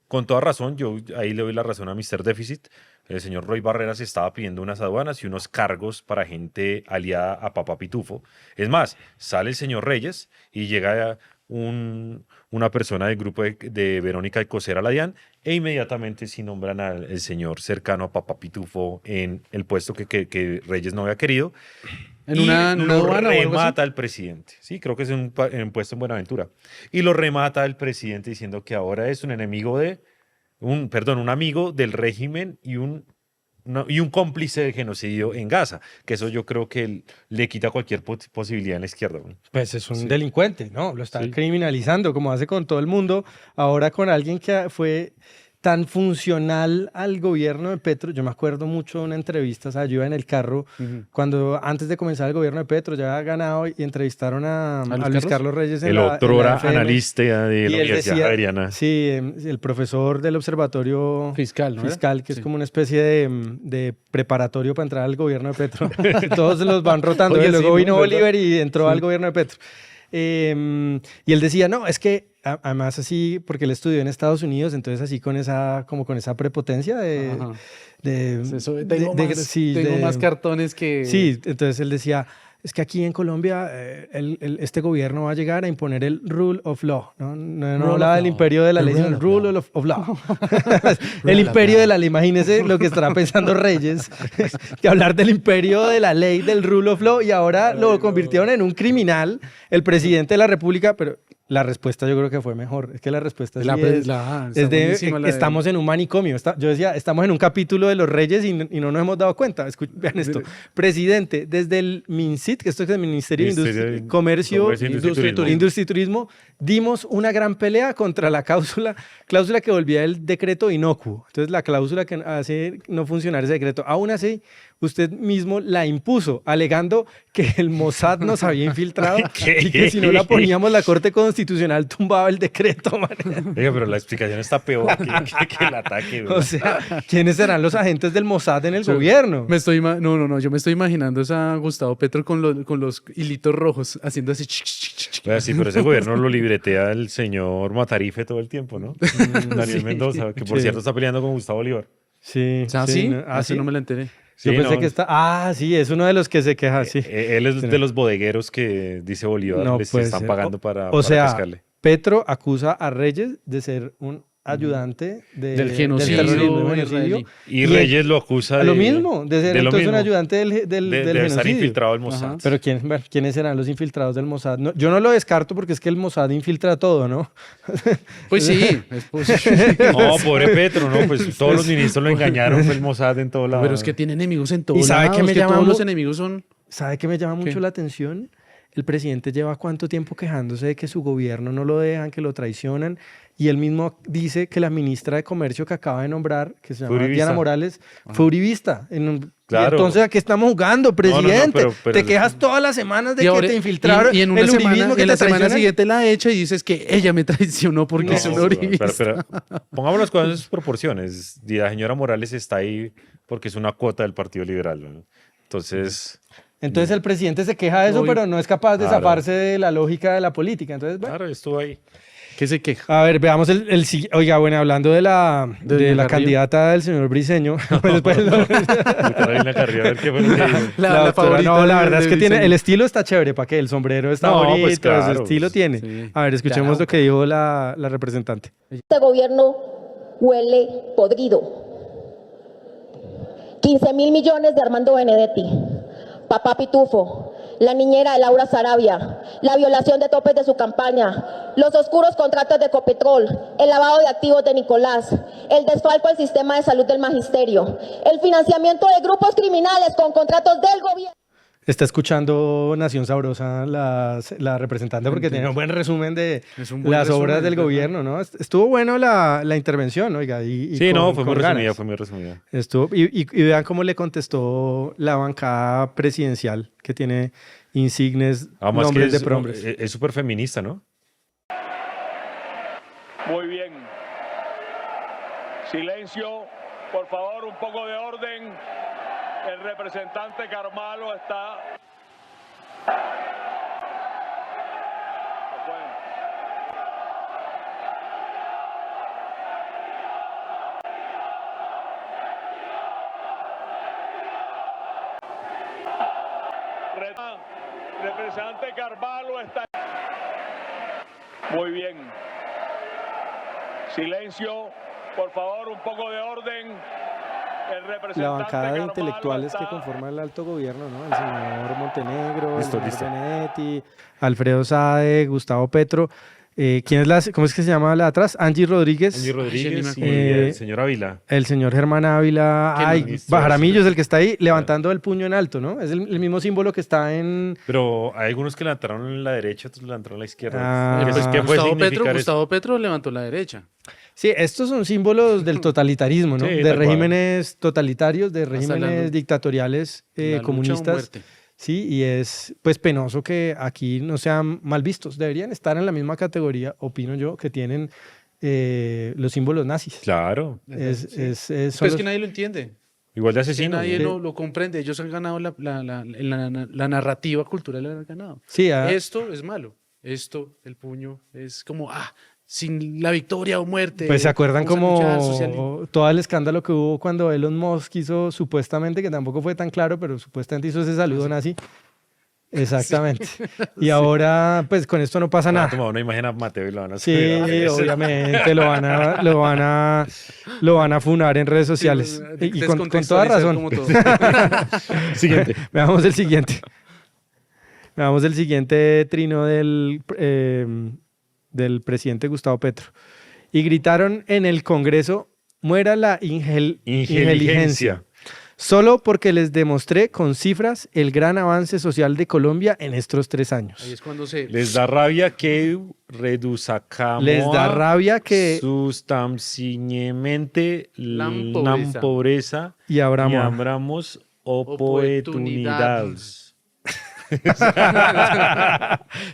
S3: con toda razón. Yo ahí le doy la razón a Mr. Déficit. El señor Roy Barreras estaba pidiendo unas aduanas y unos cargos para gente aliada a Papá Pitufo. Es más, sale el señor Reyes y llega una persona del grupo de Verónica Alcocer a la DIAN e inmediatamente sí nombran al señor cercano a Papá Pitufo en el puesto que Reyes no había querido.
S5: En
S3: Y
S5: una
S3: lo
S5: aduana o algo así.
S3: remata el presidente. Sí, creo que es en un puesto en Buenaventura. Y lo remata el presidente diciendo que ahora es un enemigo un amigo del régimen y un cómplice del genocidio en Gaza. Que eso yo creo que le quita cualquier posibilidad en la izquierda. ¿No?
S4: Pues es un delincuente, ¿no? Lo están criminalizando, como hace con todo el mundo. Ahora con alguien que fue tan funcional al gobierno de Petro. Yo me acuerdo mucho de una entrevista, o sea, yo iba en el carro cuando antes de comenzar el gobierno de Petro ya había ganado y entrevistaron a Luis Carlos Reyes en
S3: El
S4: la
S3: otrora
S4: FM.
S3: analista de la
S4: Y él
S3: Universidad
S4: decía-
S3: Javeriana.
S4: Sí, el profesor del observatorio
S5: Fiscal, ¿no era?
S4: fiscal, que es
S5: Sí.
S4: como una especie de preparatorio para entrar al gobierno de Petro. Todos los van rotando.
S5: Oye,
S4: y luego
S5: sí,
S4: vino
S5: ¿no? ¿Verdad?
S4: Bolívar y entró al gobierno de Petro. Y él decía, no, es que además así, porque él estudió en Estados Unidos, entonces así con esa prepotencia de...
S5: Ajá.
S4: de-
S5: Eso,
S4: de-
S5: tengo
S4: de-
S5: más,
S4: sí,
S5: tengo
S4: de-
S5: más cartones que...
S4: Sí, entonces él decía, es que aquí en Colombia este gobierno va a llegar a imponer el rule of law. No hablaba del imperio de la ley, sino el rule of law. El imperio de la ley. Imagínese lo que estará pensando Reyes, que hablar del imperio de la ley, del rule of law, y ahora lo convirtieron en un criminal, el presidente de la República, pero la respuesta yo creo que fue mejor. Es que la respuesta sí
S5: está
S4: es de,
S5: buenísima la de-
S4: estamos en un manicomio. Yo decía, estamos en un capítulo de los Reyes y no nos hemos dado cuenta. Vean esto. Presidente, desde el MINCIT, que esto es el Ministerio de Comercio, Industria y Turismo, dimos una gran pelea contra la cláusula que volvía el decreto inocuo. Entonces, la cláusula que hace no funcionar ese decreto. Aún así, usted mismo la impuso, alegando que el Mossad nos había infiltrado y que si no la poníamos, la Corte Constitucional tumbaba el decreto. Man.
S3: Oiga, pero la explicación está peor que el ataque. ¿Verdad?
S4: O sea, ¿quiénes serán los agentes del Mossad en el gobierno?
S5: Yo me estoy imaginando a Gustavo Petro con los hilitos rojos haciendo así.
S3: Oiga, sí, pero ese gobierno lo libretea el señor Matarife todo el tiempo, ¿no? Daniel Mendoza, que por
S4: Sí.
S3: cierto está peleando con Gustavo Bolívar.
S4: Sí.
S5: ¿Ah, sí?
S4: ¿sí?
S5: No me la enteré.
S3: Sí,
S4: Yo pensé
S3: no,
S4: que está... Ah, sí, es uno de los que se queja, sí.
S3: Él es de los bodegueros que dice Bolívar
S4: No
S3: les
S4: puede
S3: están
S4: ser.
S3: pagando para
S4: O sea,
S3: pescarle.
S4: Petro acusa a Reyes de ser un ayudante
S5: Del genocidio
S4: terrorismo,
S5: israelí.
S3: Y Reyes lo acusa
S4: lo
S3: de
S4: mismo, de ser
S3: de lo
S4: entonces un
S3: mismo,
S4: ayudante del
S3: de estar
S4: genocidio.
S3: infiltrado al Mossad.
S4: Pero ¿quiénes serán los infiltrados del Mossad? No, yo no lo descarto porque es que el Mossad infiltra todo, ¿no?
S5: Pues sí, es posible.
S3: No, pobre Petro, no, pues todos los ministros lo engañaron, fue el Mossad en todo lado.
S5: Pero es que tiene enemigos en todos
S4: ¿Y sabe
S5: lados,
S4: qué me
S5: que
S4: llama
S5: todos
S4: mu-
S5: los enemigos son...
S4: ¿Sabe qué me llama mucho
S5: ¿Qué?
S4: la atención? el presidente lleva cuánto tiempo quejándose de que su gobierno no lo dejan, que lo traicionan, y él mismo dice que la ministra de Comercio que acaba de nombrar, que se llama
S3: Uribista.
S4: Diana Morales, fue uribista.
S3: Claro.
S4: Y entonces, ¿a qué estamos jugando, presidente?
S3: pero-
S4: te quejas todas las semanas de
S5: Y
S4: que
S5: ahora-
S4: te infiltraron
S5: y en una
S4: el
S5: semana,
S4: uribismo que
S5: en
S4: te
S5: la semana
S4: traicionan.
S5: siguiente la echa y dices que ella me traicionó porque es una uribista.
S3: pero pongamos las cosas en sus proporciones. Y la señora Morales está ahí porque es una cuota del Partido Liberal, ¿no? Entonces,
S4: Entonces el presidente se queja de eso,
S5: Obvio.
S4: pero no es capaz de
S3: Claro.
S4: zafarse de la lógica de la política. Entonces, bueno.
S3: claro, estuvo ahí.
S5: ¿Qué se queja?
S4: A ver, veamos oiga, bueno, hablando de la
S5: Doña Carrillo.
S4: candidata del señor Briseño. pues después-
S3: Carolina Carrillo, a ver qué fue lo que dijo.
S4: la
S5: La
S4: doctora,
S5: favorita
S4: no, la
S5: de-
S4: verdad
S5: de
S4: es que tiene,
S5: Briseño.
S4: el estilo está chévere, ¿para qué? El sombrero está
S3: No,
S4: bonito,
S3: pues claro,
S4: su estilo tiene.
S5: sí.
S4: A ver, escuchemos lo que dijo la representante.
S9: Este gobierno huele podrido. 15.000 millones de Armando Benedetti, Papá Pitufo, la niñera de Laura Sarabia, la violación de topes de su campaña, los oscuros contratos de Ecopetrol, el lavado de activos de Nicolás, el desfalco al sistema de salud del magisterio, el financiamiento de grupos criminales con contratos del gobierno.
S4: Está escuchando Nación Sabrosa la representante porque tiene un buen resumen de
S5: Es un buen
S4: las
S5: resumen,
S4: obras del
S5: ¿verdad?
S4: gobierno, ¿no? Estuvo bueno la intervención, oiga. Y
S3: Sí, no, fue muy
S4: con
S3: resumida,
S4: ganas.
S3: fue muy resumida.
S4: Estuvo, y vean cómo le contestó la bancada presidencial que tiene insignes,
S3: Además que
S4: nombres de
S3: es
S4: prohombres.
S3: es súper feminista, ¿no?
S2: Muy bien. Silencio, por favor, un poco de orden. El representante Carvalho está... No pueden. Representante Carvalho está... Muy bien. Silencio, por favor, un poco de orden. El representante
S4: La bancada de
S2: Carvalho
S4: intelectuales que
S2: está-
S4: conforman el alto gobierno, ¿no? El señor Montenegro,
S3: Listo,
S4: el
S3: listo.
S4: señor Benedetti, Alfredo Sade, Gustavo Petro. ¿Quién es cómo es que se llama la de atrás? Angie Rodríguez.
S3: Angie Rodríguez y
S4: acuerdo.
S3: el señor Ávila.
S4: El señor Germán Ávila,
S5: ¿Qué
S4: ay,
S3: ministro?
S4: Bajaramillo es el que está ahí levantando el puño en alto, ¿no? Es el mismo símbolo que está en...
S3: Pero hay algunos que levantaron en la derecha, otros levantaron en la izquierda.
S4: Ah,
S3: ¿Qué,
S4: pues,
S3: qué puede significar eso?
S5: Gustavo Petro levantó la derecha.
S4: Sí, estos son símbolos del totalitarismo, ¿no?
S3: Sí,
S4: De
S3: tal cual.
S4: regímenes totalitarios, de
S5: la
S4: regímenes
S5: lu-
S4: dictatoriales
S5: La lucha o
S4: comunistas.
S5: muerte.
S4: Sí, y es pues penoso que aquí no sean mal vistos. Deberían estar en la misma categoría, opino yo, que tienen los símbolos nazis.
S3: Claro.
S4: Son
S5: Pero es
S4: los-
S5: que nadie lo entiende.
S3: Igual de
S5: Que
S3: asesinos.
S5: nadie
S3: ¿no?
S5: lo comprende. Ellos han ganado la narrativa cultural, la han ganado.
S4: Sí,
S5: Esto es malo. Esto, el puño, es como, sin la victoria o muerte.
S4: pues se acuerdan
S5: vamos a luchar socialmente.
S4: como todo el escándalo que hubo cuando Elon Musk hizo supuestamente, que tampoco fue tan claro, pero supuestamente hizo ese saludo nazi. Exactamente. Y ahora, pues con esto no pasa
S3: Van a
S4: nada.
S3: tomar una imagen a Mateo y lo van a
S4: Sí,
S3: subir.
S4: obviamente lo van a funar en redes sociales. Y con toda
S5: Descontextualizar
S4: razón.
S5: como todo.
S3: Siguiente.
S4: Veamos el siguiente. Veamos el siguiente trino del presidente Gustavo Petro. Y gritaron en el Congreso, muera la inteligencia. Solo porque les demostré con cifras el gran avance social de Colombia en estos 3 años.
S5: Ahí es cuando se...
S3: Les da rabia que reduzcamos
S4: Les da rabia que
S3: sustancialmente
S5: La
S3: la pobreza
S4: y abramos.
S3: y abramos oportunidades.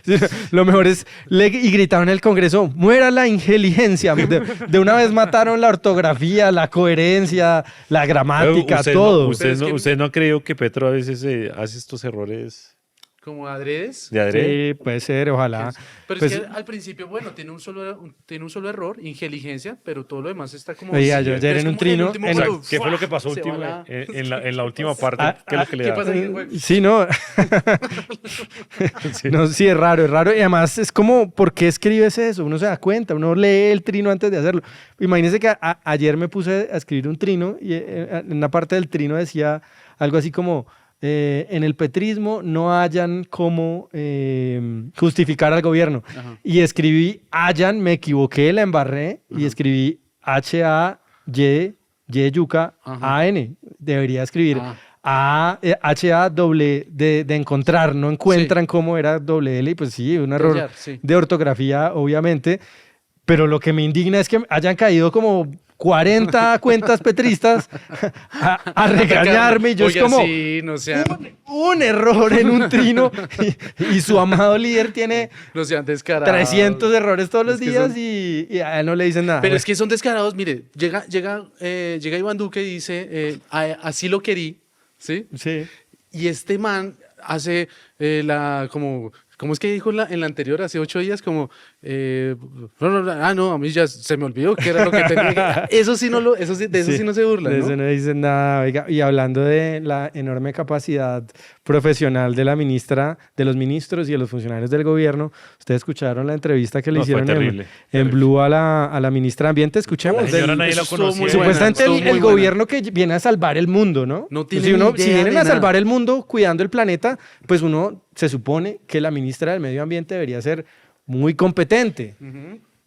S4: Sí, lo mejor es, y gritaron en el Congreso, muera la inteligencia. De una vez mataron la ortografía, la coherencia, la gramática,
S3: Usted
S4: todo.
S3: usted no ha creído que Petro a veces hace estos errores
S5: Como adredes.
S3: de adrede?
S4: Sí, puede ser, ojalá.
S5: Pero
S4: Pues-
S5: es que al principio, bueno, tiene un solo error, inteligencia, pero todo lo demás está como...
S4: Oiga, yo ayer
S5: es
S4: en un
S5: como el
S4: trino-
S5: último
S4: en-
S3: O sea,
S5: gol,
S3: ¿qué fue lo que
S5: ¡fua!
S3: pasó
S5: Se
S3: último,
S5: va la-
S3: en la última parte?
S4: Ah,
S3: ¿Qué es lo que le
S5: ¿qué
S3: da?
S5: pasa?
S4: Sí, no. No, sí, es raro, es raro. Y además es como, ¿por qué escribes eso? Uno se da cuenta, uno lee el trino antes de hacerlo. Imagínense que ayer me puse a escribir un trino y en una parte del trino decía algo así como, en el petrismo no hayan cómo justificar al gobierno.
S5: Ajá.
S4: Y escribí hayan, me equivoqué, la embarré y escribí H-A-Y, Y yuca,
S5: Ajá.
S4: A-N. Debería escribir
S5: Ah.
S4: de encontrar, no encuentran cómo era doble L, y pues sí, un error
S5: hallar, sí.
S4: de ortografía, obviamente, pero lo que me indigna es que hayan caído como 40 cuentas petristas a regañarme, y yo
S5: Oiga,
S4: es como
S5: sí, no sean,
S4: un error en un trino, y su amado líder tiene
S5: no sean descarados.
S4: 300 errores todos los
S5: Es que
S4: días
S5: son-
S4: y a él no le dicen nada.
S5: Pero
S4: Bueno,
S5: es que son descarados, mire, llega Iván Duque y dice, así lo querí, ¿sí?
S4: sí.
S5: Y este man hace ¿cómo es que dijo en la anterior, hace 8 días? Como, no, a mí ya se me olvidó que era lo que tenía. Eso sí, de eso sí no se burla,
S4: De
S5: ¿no?
S4: eso no dicen nada. Oiga, y hablando de la enorme capacidad profesional de la ministra, de los ministros y de los funcionarios del gobierno, ustedes escucharon la entrevista que le
S3: No, fue
S4: hicieron
S3: terrible,
S4: en
S3: terrible.
S4: Blue a la ministra de Ambiente. Escuchemos.
S3: La señora nadie la
S5: Estuvo
S3: conocía.
S5: muy
S4: Supuestamente
S5: buena,
S4: el
S5: estuvo muy
S4: gobierno que viene a salvar el mundo, ¿no?
S5: No
S4: Pues
S5: tiene ni
S4: si
S5: idea
S4: vienen
S5: de
S4: a
S5: nada.
S4: salvar el mundo cuidando el planeta, pues uno se supone que la ministra del Medio Ambiente debería ser muy competente.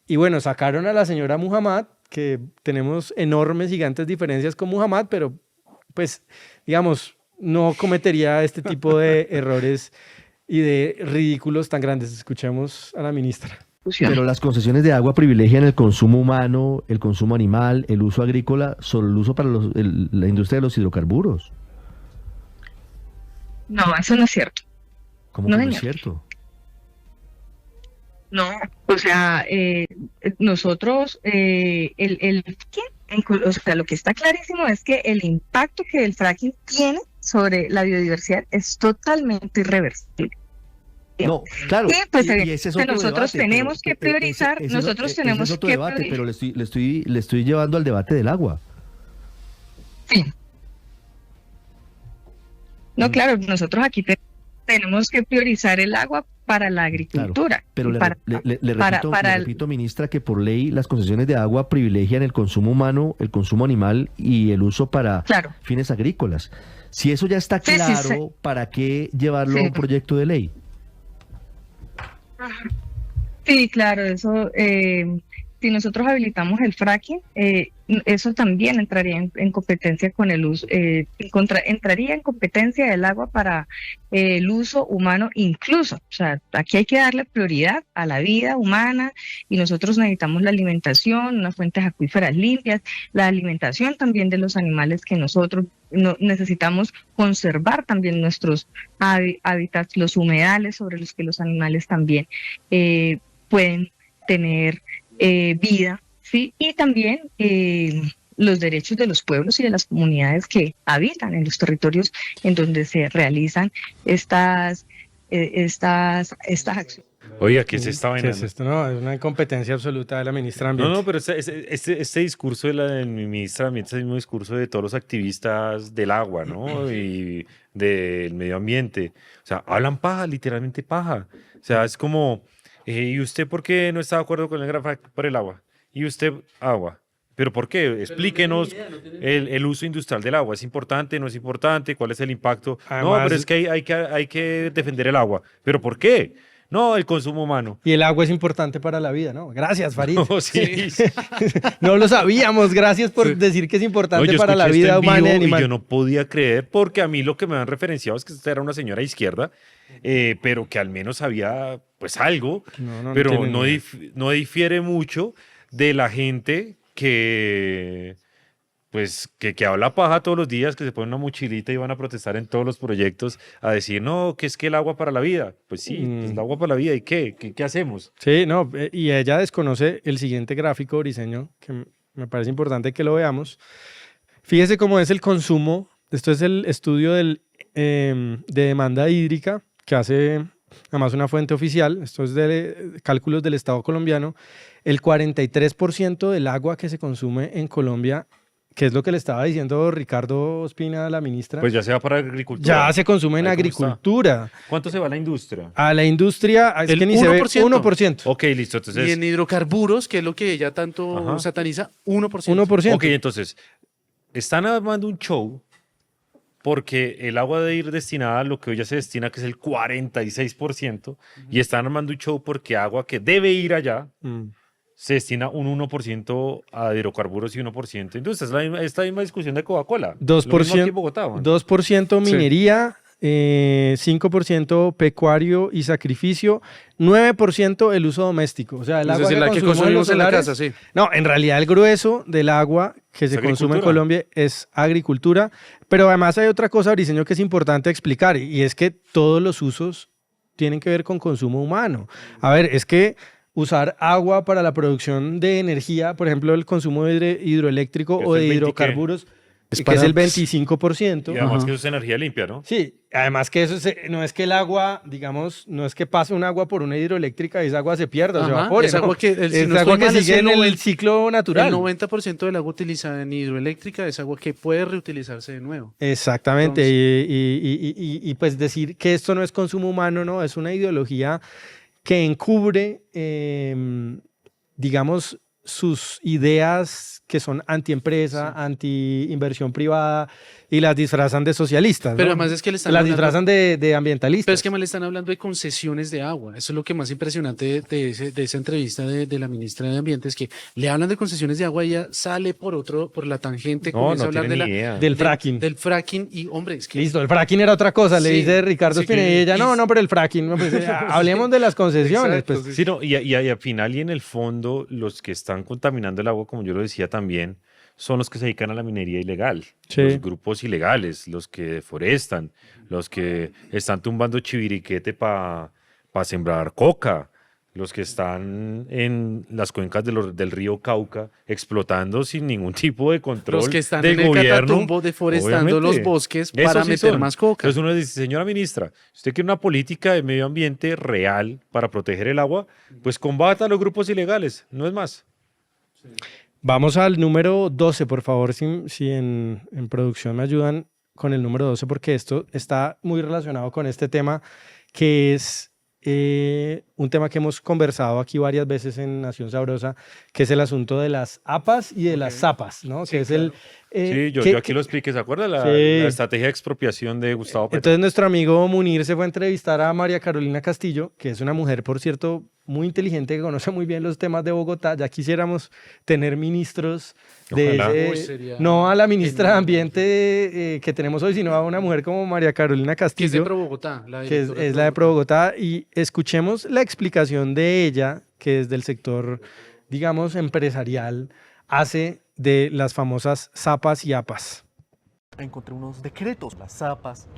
S4: Y bueno, sacaron a la señora Muhammad, que tenemos enormes, gigantes diferencias con Muhammad, pero pues, digamos, no cometería este tipo de errores y de ridículos tan grandes. Escuchemos a la ministra.
S10: Pero las concesiones de agua privilegian el consumo humano, el consumo animal, el uso agrícola, sobre el uso para la industria de los hidrocarburos.
S11: No, eso no es cierto.
S10: ¿Cómo
S11: No,
S10: que no es
S11: señor.
S10: cierto?
S11: No, o sea, nosotros, ¿qué? O sea, lo que está clarísimo es que el impacto que el fracking tiene sobre la biodiversidad es totalmente irreversible.
S10: No, claro.
S11: Y pues
S10: y ese es otro
S11: nosotros
S10: debate,
S11: tenemos que
S10: pero
S11: priorizar,
S10: ese
S11: nosotros
S10: ese
S11: tenemos
S10: es otro
S11: que
S10: debate,
S11: priorizar.
S10: pero le estoy llevando al debate del agua.
S11: Sí. No, claro, nosotros aquí tenemos que priorizar el agua para la agricultura.
S10: Pero
S11: y
S10: le,
S11: para,
S10: le
S11: para-
S10: repito,
S11: para
S10: le
S11: el-
S10: repito, ministra, que por ley las concesiones de agua privilegian el consumo humano, el consumo animal y el uso para
S11: Claro.
S10: fines agrícolas. Si eso ya está
S11: Sí, sí,
S10: claro,
S11: sí.
S10: ¿para qué llevarlo a
S11: Sí.
S10: un proyecto de ley?
S11: Sí, claro, eso, si nosotros habilitamos el fracking, eso también entraría en competencia con el uso, entraría en competencia del agua para el uso humano incluso. O sea, aquí hay que darle prioridad a la vida humana y nosotros necesitamos la alimentación, unas fuentes acuíferas limpias, la alimentación también de los animales que nosotros necesitamos conservar también nuestros hábitats, los humedales sobre los que los animales también pueden tener vida, ¿sí? Y también los derechos de los pueblos y de las comunidades que habitan en los territorios en donde se realizan estas acciones.
S3: Oiga, ¿qué es esta
S4: ¿Qué
S3: vaina?
S4: es esto? No, es una incompetencia absoluta de la ministra de Ambiente.
S3: No, pero este discurso de la ministra de Ambiente es el mismo discurso de todos los activistas del agua, ¿no? Y del medio ambiente. O sea, hablan paja, literalmente paja. O sea, es como, ¿y usted por qué no está de acuerdo con el gran fracking por el agua? ¿Y usted agua? ¿Pero por qué? Explíquenos el uso industrial del agua. ¿Es importante? ¿No es importante? ¿Cuál es el impacto? No,
S4: Además-
S3: pero es que hay que defender el agua. ¿Pero por qué? No, el consumo humano.
S4: Y el agua es importante para la vida, ¿no? Gracias, Farid.
S3: No, sí.
S4: No lo sabíamos. Gracias por decir que es
S3: No,
S4: importante
S3: yo
S4: para la
S3: escuché esto
S4: vida
S3: en
S4: humana y
S3: vivo
S4: animal.
S3: y yo no podía creer porque a mí lo que me han referenciado es que esta era una señora de izquierda, pero que al menos sabía pues algo,
S4: No
S3: pero
S4: tiene
S3: no,
S4: ni idea.
S3: no difiere mucho de la gente que pues que habla paja todos los días, que se pone una mochilita y van a protestar en todos los proyectos a decir, no, que es que el agua para la vida. Pues sí, pues el agua para la vida. ¿Y qué? ¿Qué hacemos?
S4: Sí, no, y ella desconoce el siguiente gráfico, Briseño, que me parece importante que lo veamos. Fíjese cómo es el consumo. Esto es el estudio de demanda hídrica que hace además una fuente oficial. Esto es de cálculos del Estado colombiano. El 43% del agua que se consume en Colombia, que es lo que le estaba diciendo Ricardo Ospina a la ministra,
S3: Pues ya se va para agricultura.
S4: ya se consume en
S3: Ahí cómo está.
S4: agricultura.
S3: ¿Cuánto se va a la industria?
S4: A la industria, es
S5: El
S4: que ni se ve
S5: 1%.
S4: 1%.
S3: Ok, listo.
S5: Y
S3: Entonces,
S5: en hidrocarburos, que es lo que ella tanto
S3: Ajá.
S5: sataniza, 1%.
S4: 1%.
S3: ok, entonces, están armando un show porque el agua debe ir destinada a lo que hoy ya se destina, que es el 46%, y están armando un show porque agua que debe ir allá,
S4: Mm.
S3: se destina un 1% a hidrocarburos y 1% a industrias. Esta misma discusión de Coca-Cola.
S4: 2%,
S3: en Bogotá,
S4: 2% minería, 5% pecuario y sacrificio, 9% el uso doméstico. O sea, el agua
S5: la que consumimos en la casa, sí.
S4: No, en realidad el grueso del agua que se consume en Colombia es agricultura. Pero además hay otra cosa, Briceño, que es importante explicar, y es que todos los usos tienen que ver con consumo humano. A ver, es que usar agua para la producción de energía, por ejemplo, el consumo hidroeléctrico o de hidrocarburos, que es el 25%.
S3: Y además que eso es energía limpia, ¿no?
S4: Sí, además que eso no es que el agua, digamos, no es que pase un agua por una hidroeléctrica y esa agua se pierda o se evapore.
S5: Es agua que,
S4: es agua que sigue en el ciclo natural.
S5: El 90% del agua utilizada en hidroeléctrica es agua que puede reutilizarse de nuevo.
S4: Exactamente, y pues decir que esto no es consumo humano, no, es una ideología que encubre, digamos, sus ideas que son antiempresa, anti-inversión privada, y las disfrazan de socialistas.
S5: Pero
S4: ¿no?
S5: además es que le están
S4: las
S5: hablando,
S4: disfrazan de ambientalistas.
S5: Pero es que más le están hablando de concesiones de agua. Eso es lo que más impresionante de esa entrevista de la ministra de Ambiente, es que le hablan de concesiones de agua y ella sale por la tangente, comienza a hablar
S4: del fracking.
S5: Del fracking, y hombre, es que...
S4: Listo, el fracking era otra cosa, le dice Ricardo Espinel, y ella, no, pero el fracking, no, pues, hablemos de las concesiones.
S5: Exacto,
S4: pues.
S3: Sí, no, y al final y en el fondo, los que están contaminando el agua, como yo lo decía también, son los que se dedican a la minería ilegal,
S4: Sí.
S3: los grupos ilegales, los que deforestan, los que están tumbando chiviriquete para sembrar coca, los que están en las cuencas del río Cauca explotando sin ningún tipo de control
S5: Los que están
S3: de
S5: en el
S3: gobierno,
S5: Catatumbo deforestando los bosques para
S3: Esos sí
S5: meter
S3: son.
S5: más coca.
S3: Entonces uno dice, señora ministra, usted quiere una política de medio ambiente real para proteger el agua, pues combata a los grupos ilegales, no es más.
S4: Vamos al número 12, por favor, si en producción me ayudan con el número 12, porque esto está muy relacionado con este tema, que es un tema que hemos conversado aquí varias veces en Nación Sabrosa, que es el asunto de las APAs y de las ZAPAs, ¿no?
S5: Sí,
S4: que es
S5: claro.
S3: Sí, yo aquí lo expliqué, ¿se acuerda? La estrategia de expropiación de Gustavo Petro.
S4: Entonces nuestro amigo Munir se fue a entrevistar a María Carolina Castillo, que es una mujer, por cierto, muy inteligente, que conoce muy bien los temas de Bogotá. Ya quisiéramos tener ministros de
S3: Ojalá.
S4: ese, no a la ministra de Ambiente que tenemos hoy, sino a una mujer como María Carolina
S5: Que es de
S4: Castillo,
S5: Pro Bogotá.
S4: que es la de Pro Bogotá, y escuchemos la explicación de ella, que desde el sector, digamos, empresarial, hace de las famosas ZAPAs y APAs.
S12: Encontré unos decretos, las APAs,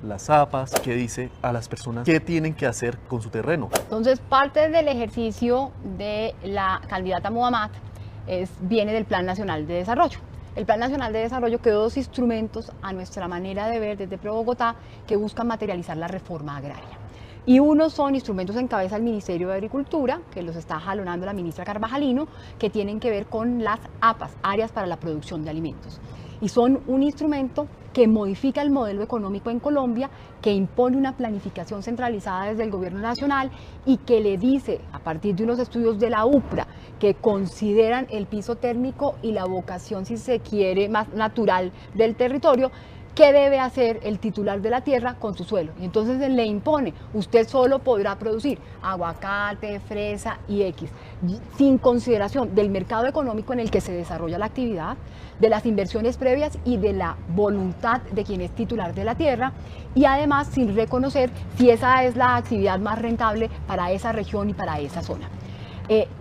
S12: que dice a las personas qué tienen que hacer con su terreno.
S13: Entonces, parte del ejercicio de la candidata Muhammad viene del Plan Nacional de Desarrollo. El Plan Nacional de Desarrollo quedó dos instrumentos a nuestra manera de ver desde Pro Bogotá que buscan materializar la reforma agraria. Y unos son instrumentos en cabeza del Ministerio de Agricultura, que los está jalonando la ministra Carvajalino, que tienen que ver con las APAs, áreas para la producción de alimentos. Y son un instrumento que modifica el modelo económico en Colombia, que impone una planificación centralizada desde el gobierno nacional y que le dice, a partir de unos estudios de la UPRA, que consideran el piso térmico y la vocación, si se quiere, más natural del territorio, qué debe hacer el titular de la tierra con su suelo. Y entonces le impone, usted solo podrá producir aguacate, fresa y X, sin consideración del mercado económico en el que se desarrolla la actividad, de las inversiones previas y de la voluntad de quien es titular de la tierra, y además sin reconocer si esa es la actividad más rentable para esa región y para esa zona.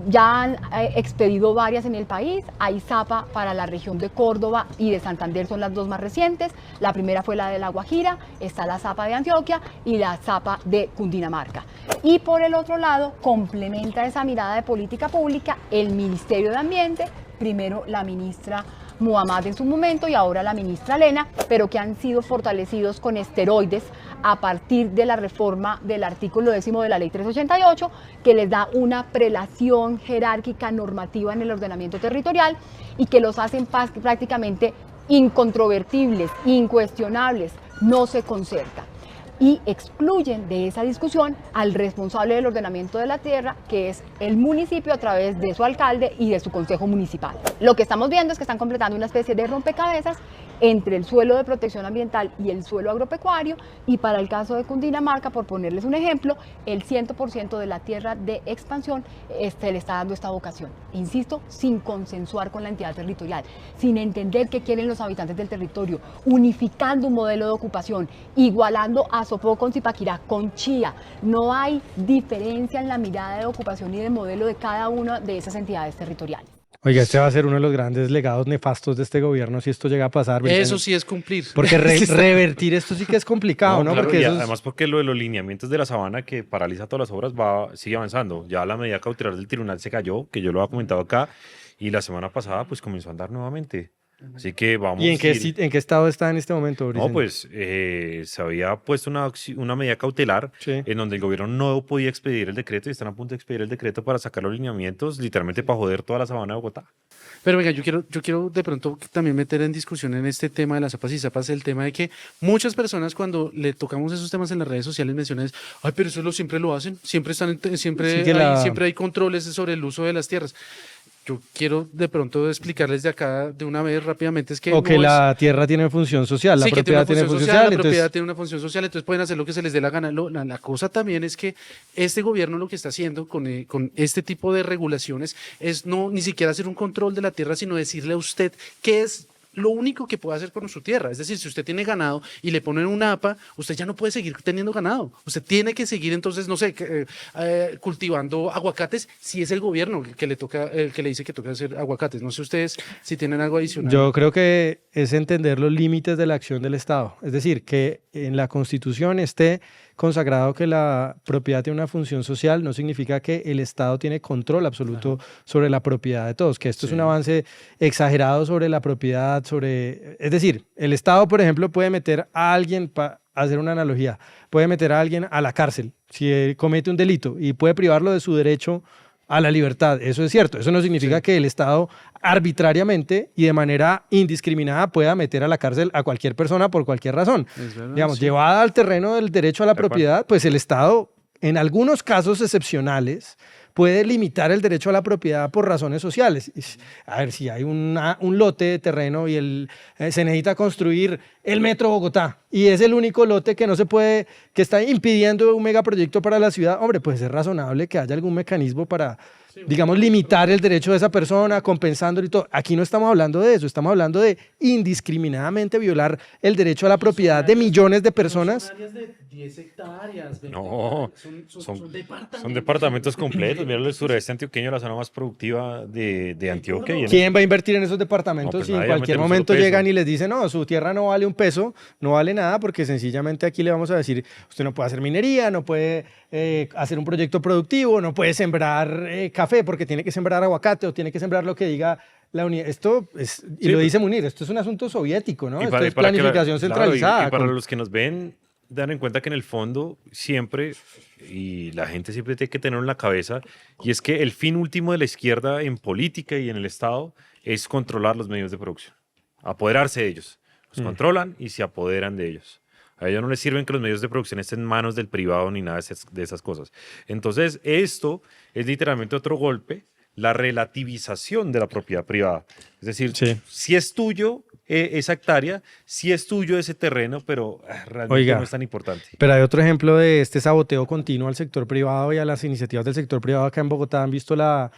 S13: Ya han expedido varias en el país. Hay ZAPA para la región de Córdoba y de Santander, son las dos más recientes. La primera fue la de La Guajira, está la ZAPA de Antioquia y la ZAPA de Cundinamarca. Y por el otro lado, complementa esa mirada de política pública el Ministerio de Ambiente, primero la ministra Muhammad en su momento y ahora la ministra Lena, pero que han sido fortalecidos con esteroides a partir de la reforma del artículo 10 de la ley 388, que les da una prelación jerárquica normativa en el ordenamiento territorial y que los hacen prácticamente incontrovertibles, incuestionables, no se concerta. Y excluyen de esa discusión al responsable del ordenamiento de la tierra, que es el municipio a través de su alcalde y de su consejo municipal. Lo que estamos viendo es que están completando una especie de rompecabezas entre el suelo de protección ambiental y el suelo agropecuario, y para el caso de Cundinamarca, por ponerles un ejemplo, el 100% de la tierra de expansión le está dando esta vocación. Insisto, sin consensuar con la entidad territorial, sin entender qué quieren los habitantes del territorio, unificando un modelo de ocupación, igualando a Sopó con Zipaquirá, con Chía. No hay diferencia en la mirada de ocupación y de modelo de cada una de esas entidades territoriales.
S4: Oiga, este va a ser uno de los grandes legados nefastos de este gobierno si esto llega a pasar.
S5: Eso sí es cumplir.
S4: Porque revertir esto sí que es complicado, ¿no?
S3: Claro,
S4: Porque
S3: además porque lo de los lineamientos de la sabana que paraliza todas las obras sigue avanzando. Ya la medida cautelar del tribunal se cayó, que yo lo había comentado acá, y la semana pasada pues comenzó a andar nuevamente. Así que vamos.
S4: ¿Y en qué estado está en este momento, Briceño?
S3: No, pues se había puesto una medida cautelar en donde el gobierno no podía expedir el decreto y están a punto de expedir el decreto para sacar los lineamientos, literalmente para joder toda la sabana de Bogotá.
S5: Pero venga, yo quiero de pronto también meter en discusión en este tema de las zapas y zapas el tema de que muchas personas cuando le tocamos esos temas en las redes sociales mencionan, ay, pero eso siempre lo hacen, siempre hay controles sobre el uso de las tierras. Yo quiero de pronto explicarles de acá de una vez rápidamente es que
S4: la tierra tiene función social, la propiedad tiene función social,
S5: la propiedad tiene una función social, entonces pueden hacer lo que se les dé la gana. La cosa también es que este gobierno lo que está haciendo con este tipo de regulaciones es ni siquiera hacer un control de la tierra, sino decirle a usted qué es lo único que puede hacer con su tierra. Es decir, si usted tiene ganado y le ponen una APA, usted ya no puede seguir teniendo ganado. Usted tiene que seguir entonces, no sé, cultivando aguacates si es el gobierno que le dice que toca hacer aguacates. No sé ustedes si tienen algo adicional.
S4: Yo creo que es entender los límites de la acción del Estado. Es decir, que en la Constitución esté consagrado que la propiedad tiene una función social, no significa que el Estado tiene control absoluto sobre la propiedad de todos, que esto es un avance exagerado sobre la propiedad, es decir, el Estado, por ejemplo, puede meter a alguien, para hacer una analogía, puede meter a alguien a la cárcel si él comete un delito y puede privarlo de su derecho a la libertad. Eso es cierto. Eso no significa que el Estado arbitrariamente y de manera indiscriminada pueda meter a la cárcel a cualquier persona por cualquier razón. Digamos, llevada al terreno del derecho a la propiedad, pues el Estado, en algunos casos excepcionales, puede limitar el derecho a la propiedad por razones sociales. A ver, si hay un lote de terreno y se necesita construir el Metro Bogotá y es el único lote que no se puede, que está impidiendo un megaproyecto para la ciudad, hombre, pues es razonable que haya algún mecanismo para, digamos, limitar el derecho de esa persona, compensándolo y todo. Aquí no estamos hablando de eso, estamos hablando de indiscriminadamente violar el derecho a la propiedad de millones de personas.
S5: Son áreas de 10 hectáreas, 20
S3: no,
S5: hectáreas.
S3: Son departamentos completos. Mira el sureste antioqueño, la zona más productiva de Antioquia.
S4: ¿Quién va a invertir en esos departamentos
S3: pues
S4: si en cualquier momento llegan y les dicen, no, su tierra no vale un peso, no vale nada, porque sencillamente aquí le vamos a decir, usted no puede hacer minería, no puede hacer un proyecto productivo, no puede sembrar café porque tiene que sembrar aguacate o tiene que sembrar lo que diga la unidad. Esto es, y lo dice Munir, esto es un asunto soviético, ¿no? Esto es planificación centralizada.
S3: Claro, y para los que nos ven, dan en cuenta que en el fondo siempre, y la gente siempre tiene que tenerlo en la cabeza, y es que el fin último de la izquierda en política y en el Estado es controlar los medios de producción, apoderarse de ellos. Los controlan y se apoderan de ellos. A ellos no les sirven que los medios de producción estén en manos del privado ni nada de esas cosas. Entonces, esto es literalmente otro golpe, la relativización de la propiedad privada. Es decir, si es tuyo esa hectárea, si es tuyo ese terreno, pero realmente no es tan importante.
S4: Pero hay otro ejemplo de este saboteo continuo al sector privado y a las iniciativas del sector privado acá en Bogotá. ¿Han visto la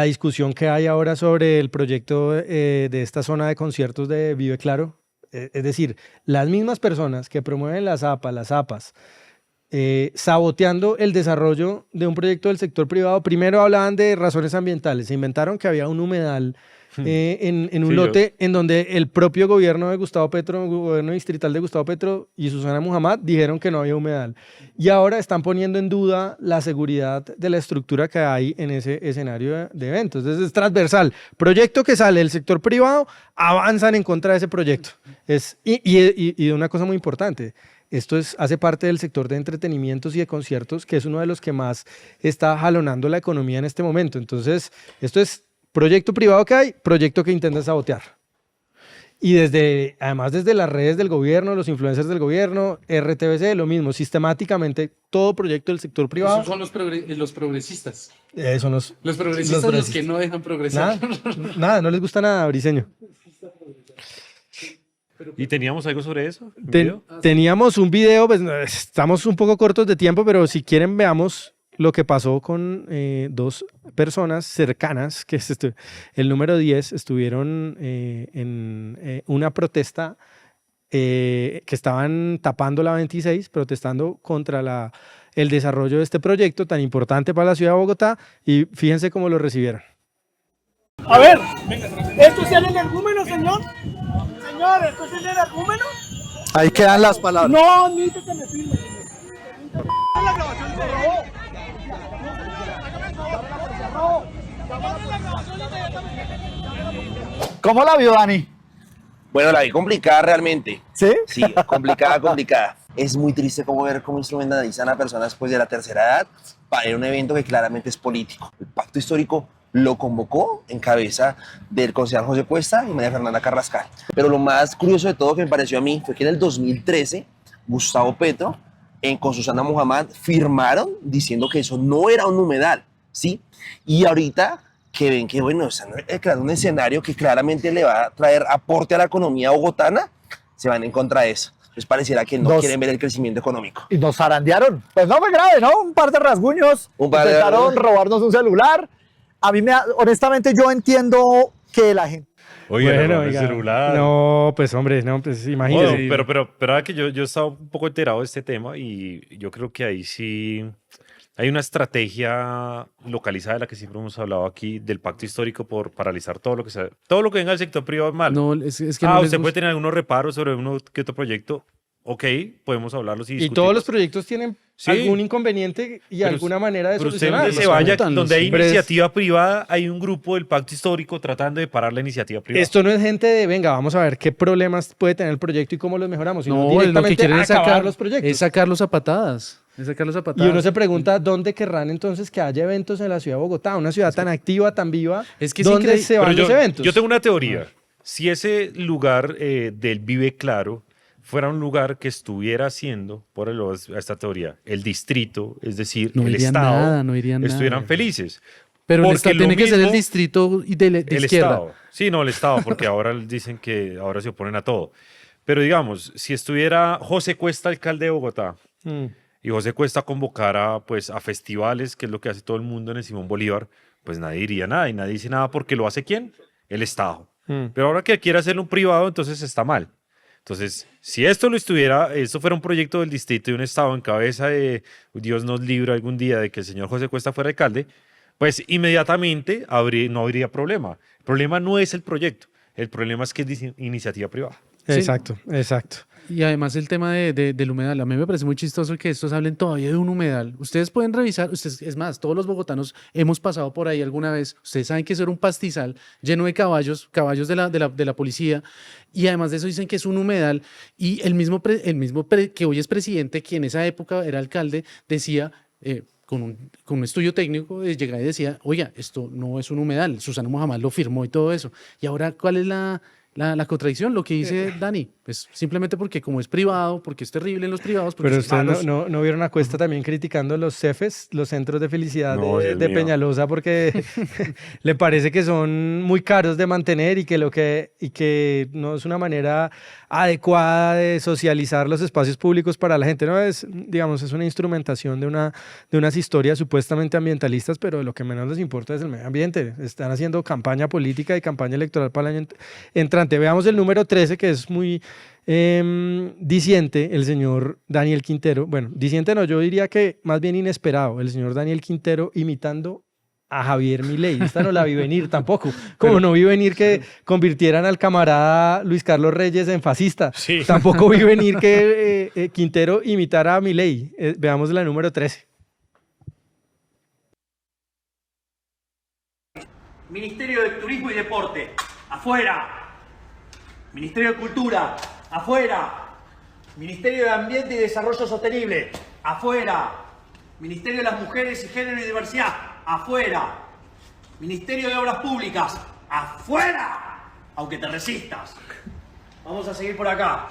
S4: discusión que hay ahora sobre el proyecto de esta zona de conciertos de Vive Claro? Es decir, las mismas personas que promueven las APAs, saboteando el desarrollo de un proyecto del sector privado, primero hablaban de razones ambientales, se inventaron que había un humedal en un lote en donde el propio gobierno de Gustavo Petro, el gobierno distrital de Gustavo Petro y Susana Muhammad dijeron que no había humedal. Y ahora están poniendo en duda la seguridad de la estructura que hay en ese escenario de eventos. Entonces es transversal. Proyecto que sale del sector privado, avanzan en contra de ese proyecto. Y de una cosa muy importante, esto hace parte del sector de entretenimientos y de conciertos, que es uno de los que más está jalonando la economía en este momento. Entonces, esto es proyecto privado que hay, proyecto que intenta sabotear. Y además desde las redes del gobierno, los influencers del gobierno, RTBC, lo mismo, sistemáticamente todo proyecto del sector privado.
S5: Esos son los progresistas.
S4: Son los
S5: progresistas los que no dejan progresar.
S4: Nada, no les gusta nada, Briceño.
S3: ¿Y teníamos algo sobre eso? ¿Un video?
S4: Teníamos un video, pues estamos un poco cortos de tiempo, pero si quieren veamos lo que pasó con dos personas cercanas, que es el número 10, estuvieron en una protesta que estaban tapando la 26, protestando contra el desarrollo de este proyecto tan importante para la ciudad de Bogotá, y fíjense cómo lo recibieron.
S14: A ver, ¿esto es el energúmeno, señor? Señor, ¿esto es el energúmeno?
S12: Ahí quedan las palabras.
S14: No, ni que me firme.
S12: ¿Cómo la vio, Dani?
S15: Bueno, la vi complicada realmente.
S12: ¿Sí?
S15: Sí, complicada. Es muy triste como ver cómo instrumentalizan a personas después de la tercera edad para ir a un evento que claramente es político. El pacto histórico lo convocó en cabeza del concejal José Cuesta y María Fernanda Carrascal. Pero lo más curioso de todo que me pareció a mí fue que en el 2013 Gustavo Petro con Susana Muhammad firmaron diciendo que eso no era un humedal, ¿sí? Y ahorita que ven que, bueno, están creando un escenario que claramente le va a traer aporte a la economía bogotana, se van en contra de eso. Entonces pareciera que no quieren ver el crecimiento económico.
S12: Y nos zarandearon. Pues no fue grave, ¿no? Un par de rasguños. Intentaron robarnos un celular. A mí, honestamente, yo entiendo que la gente...
S3: Oye,
S4: bueno,
S3: el celular.
S4: No, pues hombre, no, pues imagínate.
S3: Bueno, pero que yo estaba un poco enterado de este tema y yo creo que ahí sí hay una estrategia localizada de la que siempre hemos hablado aquí del pacto histórico por paralizar todo lo que venga del sector privado es malo.
S5: No, es que no les
S3: usted
S5: gusta.
S3: puede tener algunos reparos sobre uno que otro proyecto. Ok, podemos hablarlos y discutirlos.
S4: Y todos los proyectos tienen algún inconveniente y alguna manera de solucionar.
S3: Usted se vaya donde hay iniciativa privada, hay un grupo del pacto histórico tratando de parar la iniciativa privada.
S4: Esto no es gente de, venga, vamos a ver qué problemas puede tener el proyecto y cómo los mejoramos, sino
S5: No, lo que
S4: directamente
S5: quieren es
S4: acabar
S5: sacar
S4: los proyectos.
S5: Es sacarlos a patadas.
S4: Y uno se pregunta dónde querrán entonces que haya eventos en la ciudad de Bogotá, una ciudad tan activa, tan viva, ¿dónde se van los eventos?
S3: Yo tengo una teoría. Si ese lugar del Vive Claro fuera un lugar que estuviera haciendo, por esta teoría, el distrito, es decir,
S5: No
S3: el
S5: irían
S3: Estado,
S5: nada, no irían
S3: estuvieran
S5: nada.
S3: felices.
S5: Pero el
S3: Porque
S5: Estado
S3: lo
S5: tiene que ser el
S3: mismo-
S5: distrito de
S3: el
S5: izquierda.
S3: Estado. Sí, no, el Estado, porque ahora dicen que ahora se oponen a todo. Pero digamos, si estuviera José Cuesta, alcalde de Bogotá, y José Cuesta convocara pues, a festivales, que es lo que hace todo el mundo en el Simón Bolívar, pues nadie diría nada. Y nadie dice nada porque lo hace ¿quién? El Estado. Pero ahora que quiere hacerlo un privado, entonces está mal. Entonces, si esto fuera un proyecto del distrito y un Estado en cabeza de Dios nos libre algún día de que el señor José Cuesta fuera alcalde, pues inmediatamente no habría problema. El problema no es el proyecto, el problema es que es iniciativa privada.
S4: Exacto.
S5: Y además el tema del humedal. A mí me parece muy chistoso que estos hablen todavía de un humedal. Ustedes pueden revisar, es más, todos los bogotanos hemos pasado por ahí alguna vez. Ustedes saben que eso era un pastizal lleno de caballos de la policía. Y además de eso dicen que es un humedal. Y el mismo que hoy es presidente, que en esa época era alcalde, decía... con un estudio técnico, llegaba y decía, oiga, esto no es un humedal, Susana Muhammad lo firmó y todo eso. Y ahora, ¿cuál es la contradicción? Lo que dice Dani, pues simplemente porque como es privado, porque es terrible en los privados.
S4: Pero
S5: es
S4: ustedes
S5: malos.
S4: no vieron a Cuesta también criticando los CEFES, los centros de felicidad
S3: No,
S4: de
S3: Dios mío.
S4: Peñalosa, porque le parece que son muy caros de mantener y que no es una manera adecuada de socializar los espacios públicos para la gente. No es, digamos, es una instrumentación de unas historias supuestamente ambientalistas, pero lo que menos les importa es el medio ambiente. Están haciendo campaña política y campaña electoral para el año entrante. Veamos el número 13, que es muy diciente, el señor Daniel Quintero. Bueno, diciente no, yo diría que más bien inesperado, el señor Daniel Quintero imitando a Javier Milei. Esta no la vi venir tampoco. Como no vi venir que convirtieran al camarada Luis Carlos Reyes en fascista.
S3: Sí.
S4: Tampoco vi venir que Quintero imitara a Milei. Veamos la número 13.
S16: Ministerio de Turismo y Deporte, afuera. Ministerio de Cultura, afuera. Ministerio de Ambiente y Desarrollo Sostenible, afuera. Ministerio de las Mujeres y Género y Diversidad, afuera. Ministerio de Obras Públicas, afuera. Aunque te resistas. Vamos a seguir por acá.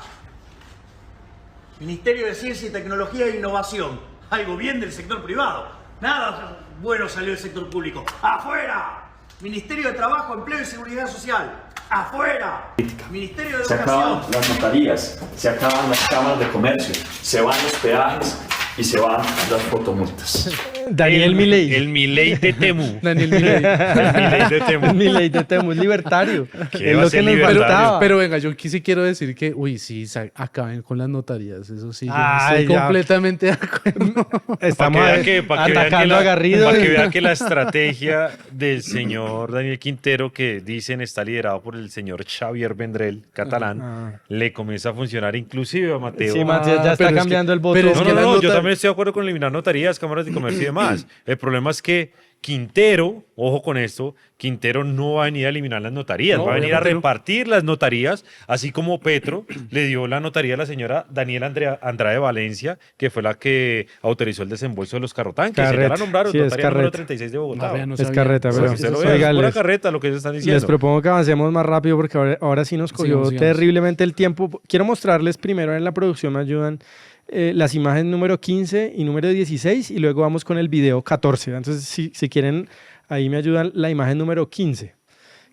S16: Ministerio de Ciencia y Tecnología e Innovación, algo bien del sector privado. Nada bueno salió del sector público, afuera. Ministerio de Trabajo, Empleo y Seguridad Social, afuera. Ministerio de
S17: Se
S16: Educación.
S17: acaban las notarías, se acaban las cámaras de comercio, se van los peajes y se van las fotomultas.
S4: Daniel Milei.
S3: El Milei de Temu.
S4: Daniel Milei.
S3: El Milei de Temu.
S4: El Milei de Temu es libertario.
S3: ¿Qué
S4: Es
S3: va a
S4: lo
S3: ser
S4: que nos
S3: libertario?
S4: faltaba.
S5: Pero venga, yo sí quiero decir que, sí, acaben con las notarías. Eso sí, yo
S4: Ay,
S5: estoy
S4: ya.
S5: completamente de acuerdo.
S4: Estamos atacando a Garrido.
S3: Para que vean que la estrategia del señor Daniel Quintero, que dicen está liderado por el señor Xavier Vendrell, catalán, le comienza a funcionar inclusive a Mateo.
S4: Sí, Mateo ya está cambiando el voto.
S3: No, yo también estoy de acuerdo con eliminar notarías, cámaras de comercio y demás. El problema es que Quintero, ojo con esto, Quintero no va a venir a eliminar las notarías,
S5: No,
S3: va a venir a
S5: obviamente no.
S3: repartir las notarías, así como Petro le dio la notaría a la señora Daniela Andrade Valencia, que fue la que autorizó el desembolso de los carrotanques. Ya la
S4: Carreta.
S3: nombraron,
S4: Sí, es
S3: notaría número
S4: carreta.
S3: 36 de Bogotá.
S5: No, vea, no
S4: Es
S5: sabía.
S4: carreta, pero
S3: Usted lo vea, es pura carreta lo que ellos están diciendo.
S4: les propongo que avancemos más rápido porque ahora sí nos cogió
S5: Sigamos.
S4: terriblemente el tiempo. Quiero mostrarles primero en la producción, me ayudan, las imágenes número 15 y número 16 y luego vamos con el video 14. Entonces, si quieren, ahí me ayudan la imagen número 15,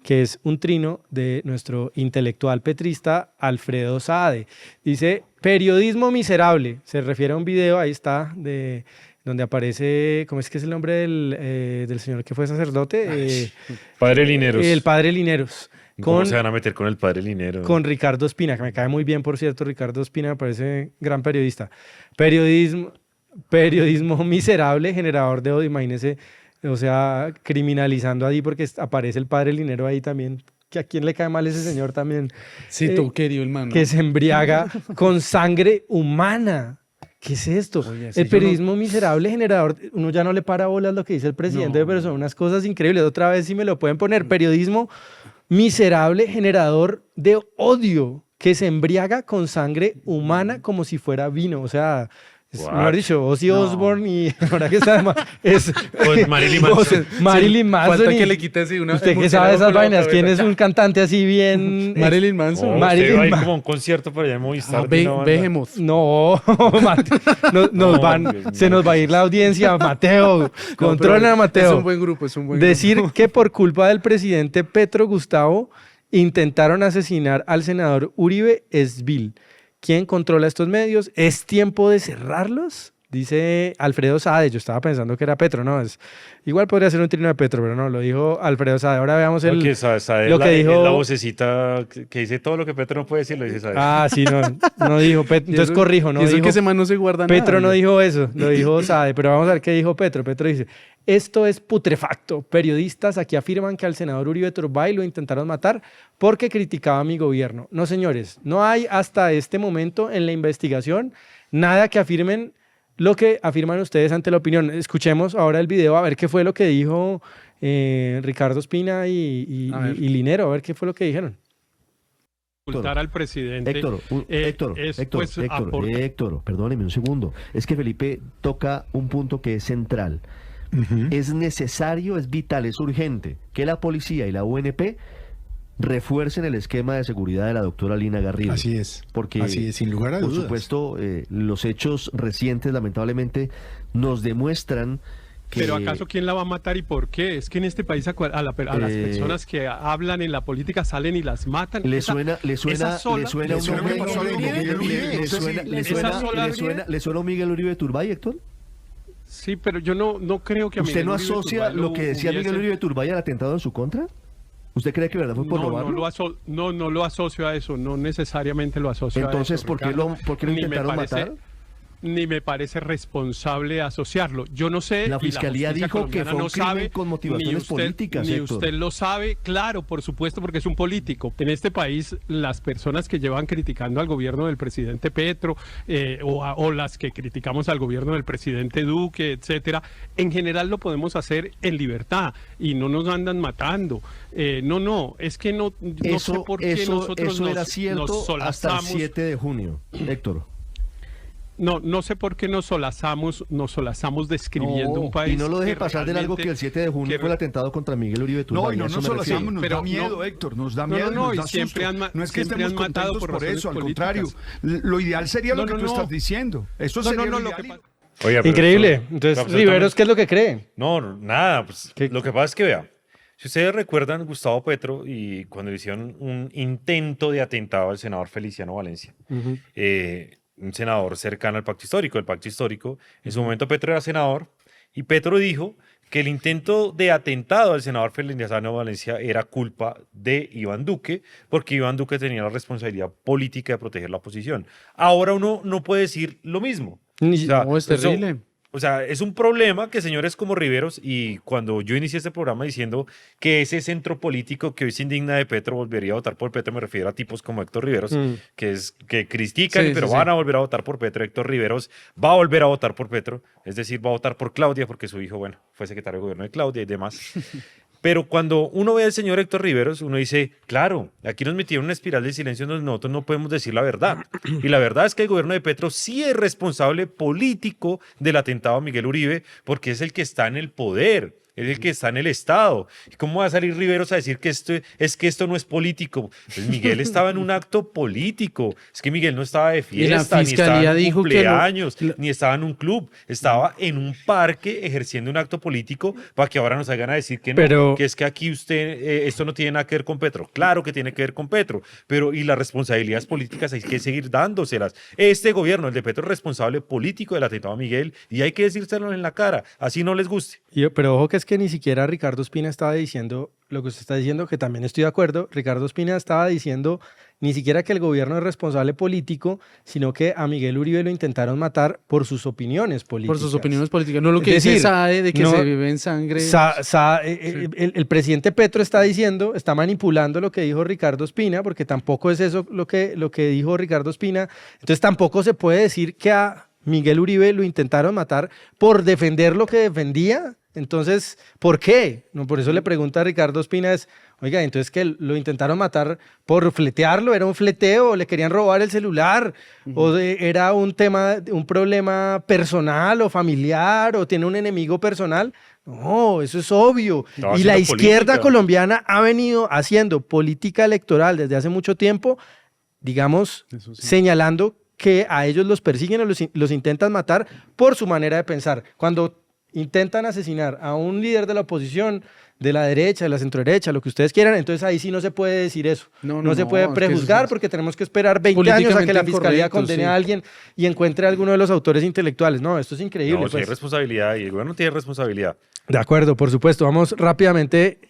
S4: que es un trino de nuestro intelectual petrista Alfredo Saade. Dice, periodismo miserable. Se refiere a un video, ahí está, donde aparece, ¿cómo es que es el nombre del señor que fue sacerdote?
S3: Padre Lineros.
S4: El padre Lineros.
S3: ¿Cómo se van a meter con el padre Linero?
S4: Con Ricardo Espina, que me cae muy bien, por cierto. Ricardo Espina me parece gran periodista. Periodismo miserable, generador de odio, imagínese, o sea, criminalizando ahí porque aparece el padre Linero ahí también. Que ¿a quién le cae mal ese señor también?
S5: Sí, tú querido hermano.
S4: Que se embriaga con sangre humana. ¿Qué es esto?
S5: Oye, sí,
S4: el periodismo miserable generador, uno ya no le para bolas lo que dice el presidente, pero son unas cosas increíbles. Otra vez si me lo pueden poner, periodismo miserable generador de odio que se embriaga con sangre humana como si fuera vino. O sea, mejor dicho, Ozzy Osbourne y ahora que está es
S3: Marilyn Manson.
S4: Marilyn Manson.
S5: Falta
S4: y-
S5: que le quites una.
S4: ¿Usted qué sabe de esas vainas? ¿Quién es un cantante así bien?
S5: Marilyn Manson.
S3: No,
S4: Marilyn
S3: usted va a ir
S4: Manson.
S3: como a un concierto por allá en Movistar.
S5: Behemoth.
S4: No, se nos va a ir la audiencia, Mateo. Controla a Mateo.
S5: Es un buen grupo, es un buen
S4: Decir
S5: grupo.
S4: que por culpa del presidente Petro Gustavo intentaron asesinar al senador Uribe es vil. ¿Quién controla estos medios? ¿Es tiempo de cerrarlos? Dice Alfredo Saade. Yo estaba pensando que era Petro, ¿no? Igual podría ser un trino de Petro, pero no, lo dijo Alfredo Saade. Ahora veamos
S3: Lo que Saade
S4: lo que
S3: es
S4: dijo.
S3: la vocecita que dice todo lo que Petro no puede decir, lo dice Saade.
S4: Ah, sí, no dijo Petro. Entonces corrijo, no
S5: y eso
S4: dijo.
S5: que ese man no se guarda nada.
S4: Petro no dijo eso, lo dijo Saade, pero vamos a ver qué dijo Petro. Petro dice, esto es putrefacto. Periodistas aquí afirman que al senador Uribe Turbay lo intentaron matar porque criticaba a mi gobierno. No, señores, no hay hasta este momento en la investigación nada que afirmen lo que afirman ustedes ante la opinión. Escuchemos ahora el video a ver qué fue lo que dijo Ricardo Espina y Linero, a ver qué fue lo que dijeron.
S18: Ocultar al presidente.
S10: Héctor, perdóneme un segundo. Es que Felipe toca un punto que es central. Es necesario, es vital, es urgente que la policía y la UNP refuercen el esquema de seguridad de la doctora Lina Garrido.
S19: Así es.
S10: Porque,
S19: así es, sin lugar a dudas.
S10: Por supuesto, los hechos recientes, lamentablemente, nos demuestran que...
S18: Pero ¿acaso quién la va a matar y por qué? Es que en este país a las personas que hablan en la política salen y las matan.
S10: ¿Le suena a Miguel Uribe Turbay, Héctor?
S18: Sí, pero yo no creo que a
S10: ¿Usted
S18: Miguel
S10: no
S18: Uribe
S10: asocia
S18: Turbay
S10: lo que decía
S18: hubiese-
S10: Miguel Uribe Turbay al atentado en su contra? ¿Usted cree que verdad fue por robarlo?
S18: No lo asocio a eso, no necesariamente lo asocio
S10: Entonces,
S18: a eso.
S10: ¿por qué lo intentaron matar?
S18: Ni me parece responsable asociarlo. Yo no sé.
S10: La
S18: y
S10: Fiscalía
S18: justicia
S10: dijo que
S18: colombiana
S10: fue un
S18: no
S10: crimen
S18: sabe,
S10: con motivaciones
S18: ni usted,
S10: políticas,
S18: Ni
S10: Héctor.
S18: usted lo sabe, claro, por supuesto, porque es un político. En este país, las personas que llevan criticando al gobierno del presidente Petro o las que criticamos al gobierno del presidente Duque, etcétera, en general lo podemos hacer en libertad y no nos andan matando. Es que no sé por qué nosotros
S10: eso era
S18: nos
S10: cierto hasta el
S18: solazamos.
S10: 7 de junio, Héctor.
S18: No sé por qué nos solazamos describiendo un país.
S10: Y no lo deje
S18: que
S10: pasar de largo que el 7 de junio fue el atentado contra Miguel Uribe Turbay.
S19: No, y no
S10: a eso
S19: nos
S10: me refiero.
S19: solazamos, nos da miedo, Héctor, nos da miedo,
S18: No,
S19: nos
S18: y
S19: da
S18: siempre
S19: susto. No es que
S18: siempre
S19: estemos
S18: han matado
S19: contentos
S18: por
S19: por
S18: razones
S19: eso, al
S18: políticas.
S19: contrario. Lo ideal sería lo que tú estás diciendo. Eso sería lo ideal.
S3: Oiga, pero
S4: Increíble.
S3: esto-
S4: Entonces,
S3: absolutamente-
S4: Riveros, ¿qué es lo que cree?
S3: No, nada. Pues, lo que pasa es que, vea, Si ustedes recuerdan, Gustavo Petro, y cuando le hicieron un intento de atentado al senador Feliciano Valencia, un senador cercano al Pacto Histórico. El Pacto Histórico, en su momento Petro era senador, y Petro dijo que el intento de atentado al senador Feliciano Valencia era culpa de Iván Duque, porque Iván Duque tenía la responsabilidad política de proteger la oposición. Ahora uno no puede decir lo mismo.
S5: No, es terrible.
S3: O sea, es un problema que señores como Riveros, y cuando yo inicié este programa diciendo que ese centro político que hoy se indigna de Petro volvería a votar por Petro, me refiero a tipos como Héctor Riveros, que critican, pero van a volver a votar por Petro. Héctor Riveros va a volver a votar por Petro, es decir, va a votar por Claudia, porque su hijo, bueno, fue secretario de gobierno de Claudia y demás. Pero cuando uno ve al señor Héctor Riveros, uno dice, claro, aquí nos metieron en una espiral de silencio donde nosotros no podemos decir la verdad. Y la verdad es que el gobierno de Petro sí es responsable político del atentado a Miguel Uribe, porque es el que está en el poder. Es el que está en el Estado. ¿Cómo va a salir Riveros a decir que esto no es político? Pues Miguel estaba en un acto político. Es que Miguel no estaba de fiesta, ni estaba en un cumpleaños, ni estaba en un club. Estaba en un parque ejerciendo un acto político para que ahora nos hagan a decir que no, que es que aquí esto no tiene nada que ver con Petro. Claro que tiene que ver con Petro, pero y las responsabilidades políticas hay que seguir dándoselas. Este gobierno, el de Petro, es responsable político del atentado a Miguel y hay que decírselo en la cara, así no les guste.
S4: Pero ojo que es que ni siquiera Ricardo Ospina estaba diciendo lo que usted está diciendo, que también estoy de acuerdo. Ricardo Ospina estaba diciendo ni siquiera que el gobierno es responsable político, sino que a Miguel Uribe lo intentaron matar por sus opiniones políticas.
S5: Por sus opiniones políticas, no lo que dice Sae de que se vive en sangre.
S4: El presidente Petro está diciendo, está manipulando lo que dijo Ricardo Ospina, porque tampoco es eso lo que dijo Ricardo Ospina. Entonces tampoco se puede decir que a Miguel Uribe lo intentaron matar por defender lo que defendía. Entonces, ¿por qué? No, por eso le pregunta a Ricardo Ospina oiga, entonces que lo intentaron matar por fletearlo, ¿era un fleteo? ¿Le querían robar el celular? ¿O era un problema personal o familiar? ¿O tiene un enemigo personal? No, eso es obvio. Y la izquierda colombiana ha venido haciendo política electoral desde hace mucho tiempo, digamos, señalando que a ellos los persiguen o los intentan matar por su manera de pensar. Cuando intentan asesinar a un líder de la oposición, de la derecha, de la centroderecha, lo que ustedes quieran, entonces ahí sí no se puede decir eso. No se puede prejuzgar porque tenemos que esperar 20 años a que la fiscalía condene a alguien y encuentre a alguno de los autores intelectuales. No, esto es increíble.
S3: No, hay responsabilidad y el gobierno tiene responsabilidad.
S4: De acuerdo, por supuesto. Vamos rápidamente,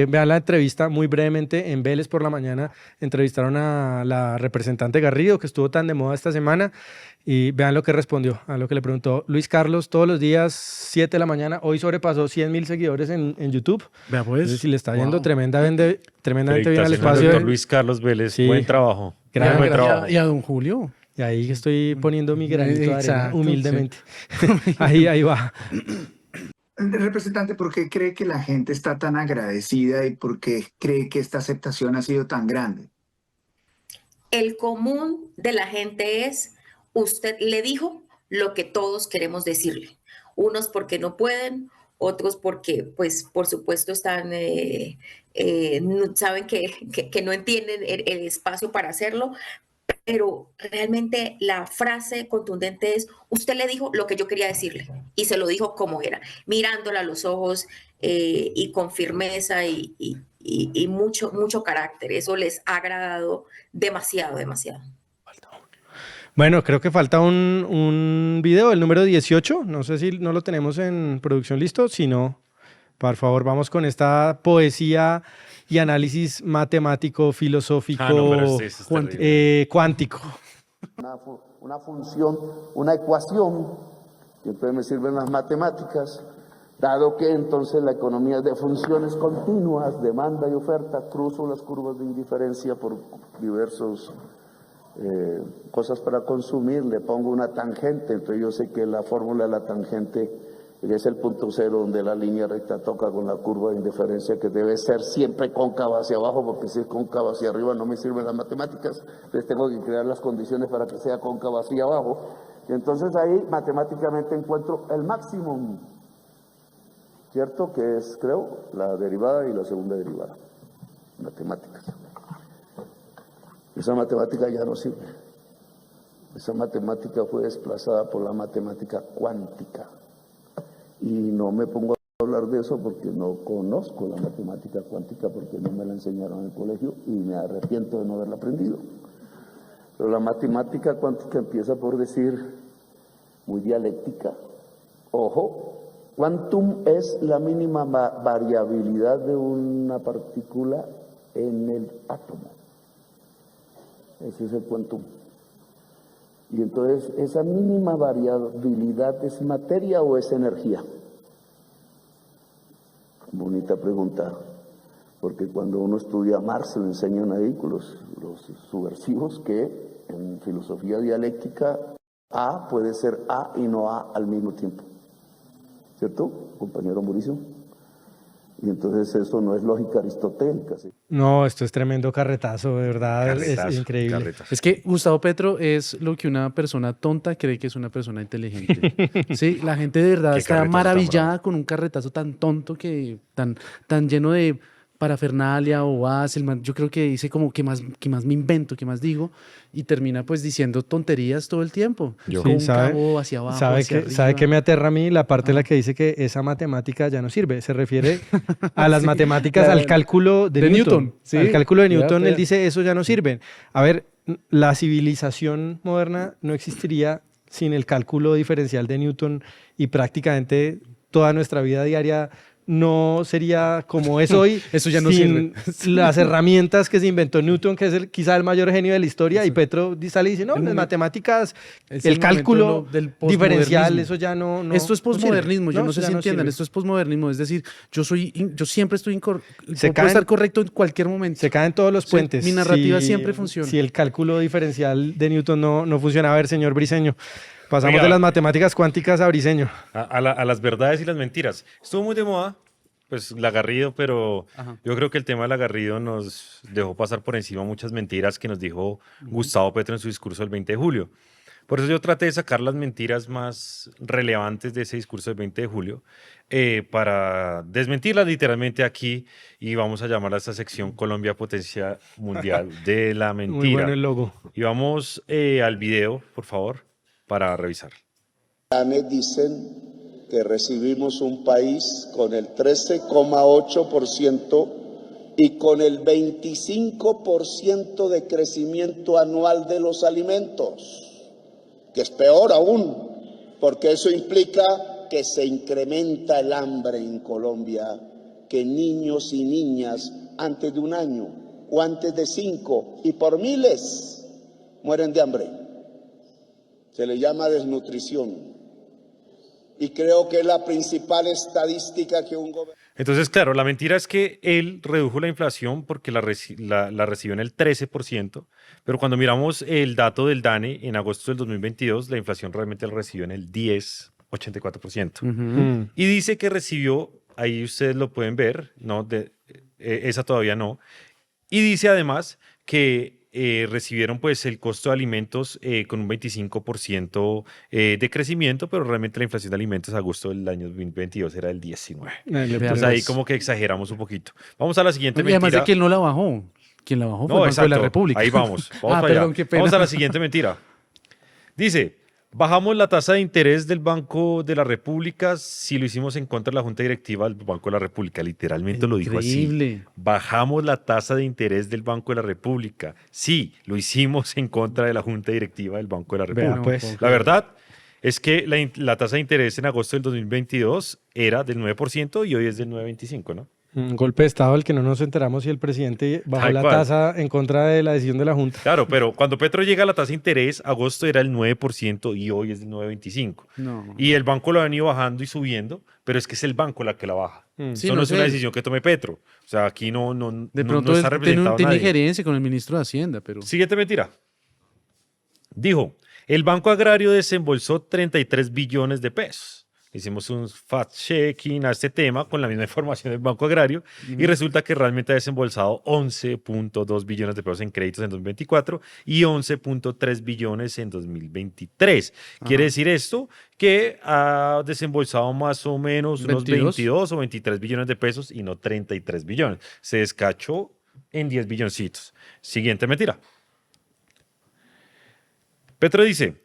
S4: vean la entrevista muy brevemente en Vélez por la mañana. Entrevistaron a la representante Garrido, que estuvo tan de moda esta semana, y vean lo que respondió, a lo que le preguntó Luis Carlos. Todos los días, 7 de la mañana, hoy sobrepasó 100,000 seguidores en YouTube.
S5: Vea pues.
S4: Entonces, si le está yendo tremendamente bien al espacio.
S3: Doctor Luis Carlos Vélez, buen trabajo.
S4: Buen trabajo.
S5: Y a don Julio.
S4: Y ahí estoy poniendo mi granito de arena, humildemente. Sí. ahí va.
S20: Representante, ¿por qué cree que la gente está tan agradecida y por qué cree que esta aceptación ha sido tan grande?
S21: El común de la gente es, usted le dijo lo que todos queremos decirle. Unos porque no pueden, otros porque, pues, por supuesto, están, saben que no entienden el espacio para hacerlo, pero realmente la frase contundente es, usted le dijo lo que yo quería decirle y se lo dijo como era, mirándola a los ojos y con firmeza y mucho carácter. Eso les ha agradado demasiado.
S4: Bueno, creo que falta un video, el número 18. No sé si no lo tenemos en producción listo. Si no, por favor, vamos con esta poesía y análisis matemático, filosófico, cuántico.
S8: Una función, una ecuación, que entonces me sirven las matemáticas, dado que entonces la economía es de funciones continuas, demanda y oferta, cruzo las curvas de indiferencia por diversos cosas para consumir, le pongo una tangente, entonces yo sé que la fórmula de la tangente es el punto cero donde la línea recta toca con la curva de indiferencia, que debe ser siempre cóncava hacia abajo, porque si es cóncava hacia arriba no me sirven las matemáticas, entonces tengo que crear las condiciones para que sea cóncava hacia abajo, y entonces ahí matemáticamente encuentro el máximo, ¿cierto? Que es, creo, la derivada y la segunda derivada, matemáticas. Esa matemática ya no sirve, esa matemática fue desplazada por la matemática cuántica. Y no me pongo a hablar hablar de eso porque no conozco la matemática cuántica, porque no me la enseñaron en el colegio y me arrepiento de no haberla aprendido. Pero la matemática cuántica empieza por decir, muy dialéctica, ojo, quantum es la mínima variabilidad de una partícula en el átomo. Ese es el quantum. Y entonces, ¿esa mínima variabilidad es materia o es energía? Bonita pregunta, porque cuando uno estudia a Marx le enseñan ahí los subversivos que en filosofía dialéctica A puede ser A y no A al mismo tiempo. ¿Cierto, compañero Mauricio? Y entonces eso no es lógica aristotélica. ¿Sí?
S4: No, esto es tremendo carretazo, de verdad,
S3: Carretazo,
S4: es increíble.
S3: carretazo.
S5: Es que Gustavo Petro es lo que una persona tonta cree que es una persona inteligente. Sí, la gente de verdad
S3: Qué
S5: está
S3: carretazo tan
S5: maravillada con un carretazo tan tonto, tan lleno de parafernalia o yo creo que dice como que más me invento, que más digo, y termina pues diciendo tonterías todo el tiempo. Con un cabo hacia abajo, hacia arriba.
S4: ¿Sabe qué me aterra a mí? La parte en la que dice que esa matemática ya no sirve. Se refiere a las matemáticas, al cálculo de Newton.
S5: Sí,
S4: al cálculo de Newton,
S5: ya.
S4: él dice eso ya no sirve. A ver, la civilización moderna no existiría sin el cálculo diferencial de Newton y prácticamente toda nuestra vida diaria no sería como es hoy.
S5: Eso ya no
S4: sin
S5: sirve.
S4: las herramientas que se inventó Newton, que es quizá el mayor genio de la historia, y Petro sale y dice, no, las matemáticas, el cálculo
S5: del
S4: diferencial,
S5: posmodernismo.
S4: eso ya no
S5: Esto es
S4: no sirve.
S5: posmodernismo, yo no sé
S4: ya
S5: si entiendan,
S4: sirve.
S5: esto es posmodernismo, es decir, yo siempre estoy puedo
S4: caen-
S5: estar correcto en cualquier momento.
S4: Se caen todos los
S5: Sí,
S4: puentes.
S5: mi narrativa
S4: Si-
S5: siempre funciona.
S4: Si el cálculo diferencial de Newton no funciona. A ver, señor Briseño, pasamos
S3: Oiga.
S4: de las matemáticas cuánticas a Briseño.
S3: A las verdades y las mentiras. Estuvo muy de moda, pues la Garrido, pero yo creo que el tema de la Garrido nos dejó pasar por encima muchas mentiras que nos dijo Gustavo Petro en su discurso del 20 de julio. Por eso yo traté de sacar las mentiras más relevantes de ese discurso del 20 de julio para desmentirlas literalmente aquí, y vamos a llamar a esta sección Colombia Potencia Mundial de la Mentira.
S4: Muy bueno el logo.
S3: Y vamos al video, por favor, para revisar.
S8: Dicen que recibimos un país con el 13,8% y con el 25% de crecimiento anual de los alimentos, que es peor aún, porque eso implica que se incrementa el hambre en Colombia, que niños y niñas antes de 1 año o antes de 5 y por miles mueren de hambre. Se le llama desnutrición. Y creo que es la principal estadística que un gobierno...
S3: Entonces, claro, la mentira es que él redujo la inflación porque la recibió en el 13%, pero cuando miramos el dato del DANE en agosto del 2022, la inflación realmente la recibió en el 10,84%. Y dice que recibió, ahí ustedes lo pueden ver, no, esa todavía no, y dice además que recibieron pues el costo de alimentos con un 25% de crecimiento, pero realmente la inflación de alimentos a agosto del año 2022 era del 19%. Entonces ahí como que exageramos un poquito. Vamos a la siguiente
S5: Y además
S3: mentira.
S5: de quién no la bajó. Quien la bajó fue
S3: No,
S5: el Banco de la
S3: exacto.
S5: República.
S3: Ahí vamos. Vamos para
S5: perdón,
S3: allá.
S5: qué pena.
S3: Vamos a la siguiente mentira. Dice, bajamos la tasa de interés del Banco de la República si lo hicimos en contra de la Junta Directiva del Banco de la República. Literalmente lo dijo así.
S5: Increíble.
S3: Bajamos la tasa de interés del Banco de la República. Sí, lo hicimos en contra de la Junta Directiva del Banco de la
S4: Vea,
S3: República.
S4: pues.
S3: La verdad es que la tasa de interés en agosto del 2022 era del 9% y hoy es del 9,25%, ¿no?
S4: Un golpe de Estado al que no nos enteramos si el presidente bajó
S3: Tal
S4: la
S3: cual.
S4: tasa en contra de la decisión de la Junta.
S3: Claro, pero cuando Petro llega a la tasa de interés, agosto era el 9% y hoy es del 9,25%.
S5: No.
S3: Y el banco lo ha venido bajando y subiendo, pero es que es el banco la que la baja.
S5: Sí,
S3: Eso
S5: no
S3: no es
S5: sé.
S3: una decisión que tome Petro. O sea, aquí no
S5: De
S3: no
S5: pronto
S3: está representado
S5: tiene
S3: nadie.
S5: injerencia con el ministro de Hacienda, pero...
S3: Siguiente mentira. Dijo, el Banco Agrario desembolsó 33 billones de pesos. Hicimos un fact-checking a este tema con la misma información del Banco Agrario y resulta que realmente ha desembolsado 11,2 billones de pesos en créditos en 2024 y 11,3 billones en 2023. Quiere decir esto que ha desembolsado más o menos unos
S5: 22.
S3: 22 o 23 billones de pesos y no 33 billones. Se descachó en 10 billoncitos. Siguiente mentira. Petro dice,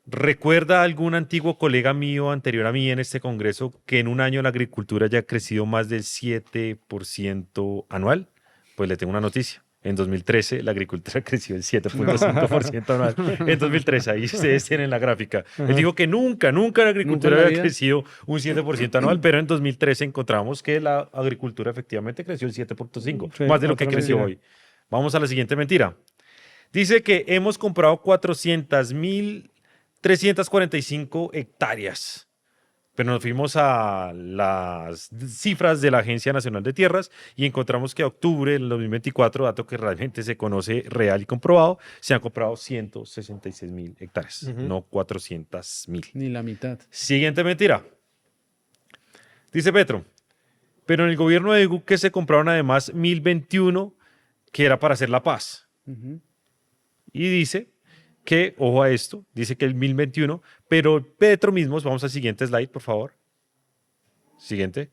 S3: ¿Recuerda algún antiguo colega mío anterior a mí en este congreso que en un año la agricultura haya crecido más del 7% anual? Pues le tengo una noticia. En 2013 la agricultura creció el 7.5% anual. En 2013, ahí ustedes tienen la gráfica. Él dijo que nunca la agricultura había crecido un 7% anual, pero en 2013 encontramos que la agricultura efectivamente creció el 7.5%,
S4: Sí,
S3: más de lo que
S4: otra
S3: creció
S4: mentira.
S3: hoy. Vamos a la siguiente mentira. Dice que hemos comprado 400.345 hectáreas. Pero nos fuimos a las cifras de la Agencia Nacional de Tierras y encontramos que a octubre del 2024, dato que realmente se conoce real y comprobado, se han comprado 166.000 hectáreas, no 400.000.
S5: Ni la mitad.
S3: Siguiente mentira. Dice Petro, pero en el gobierno de Duque se compraron además 1021 que era para hacer la paz. Y dice que, ojo a esto, dice que el 1021, pero Petro mismos, vamos al siguiente slide, por favor. Siguiente.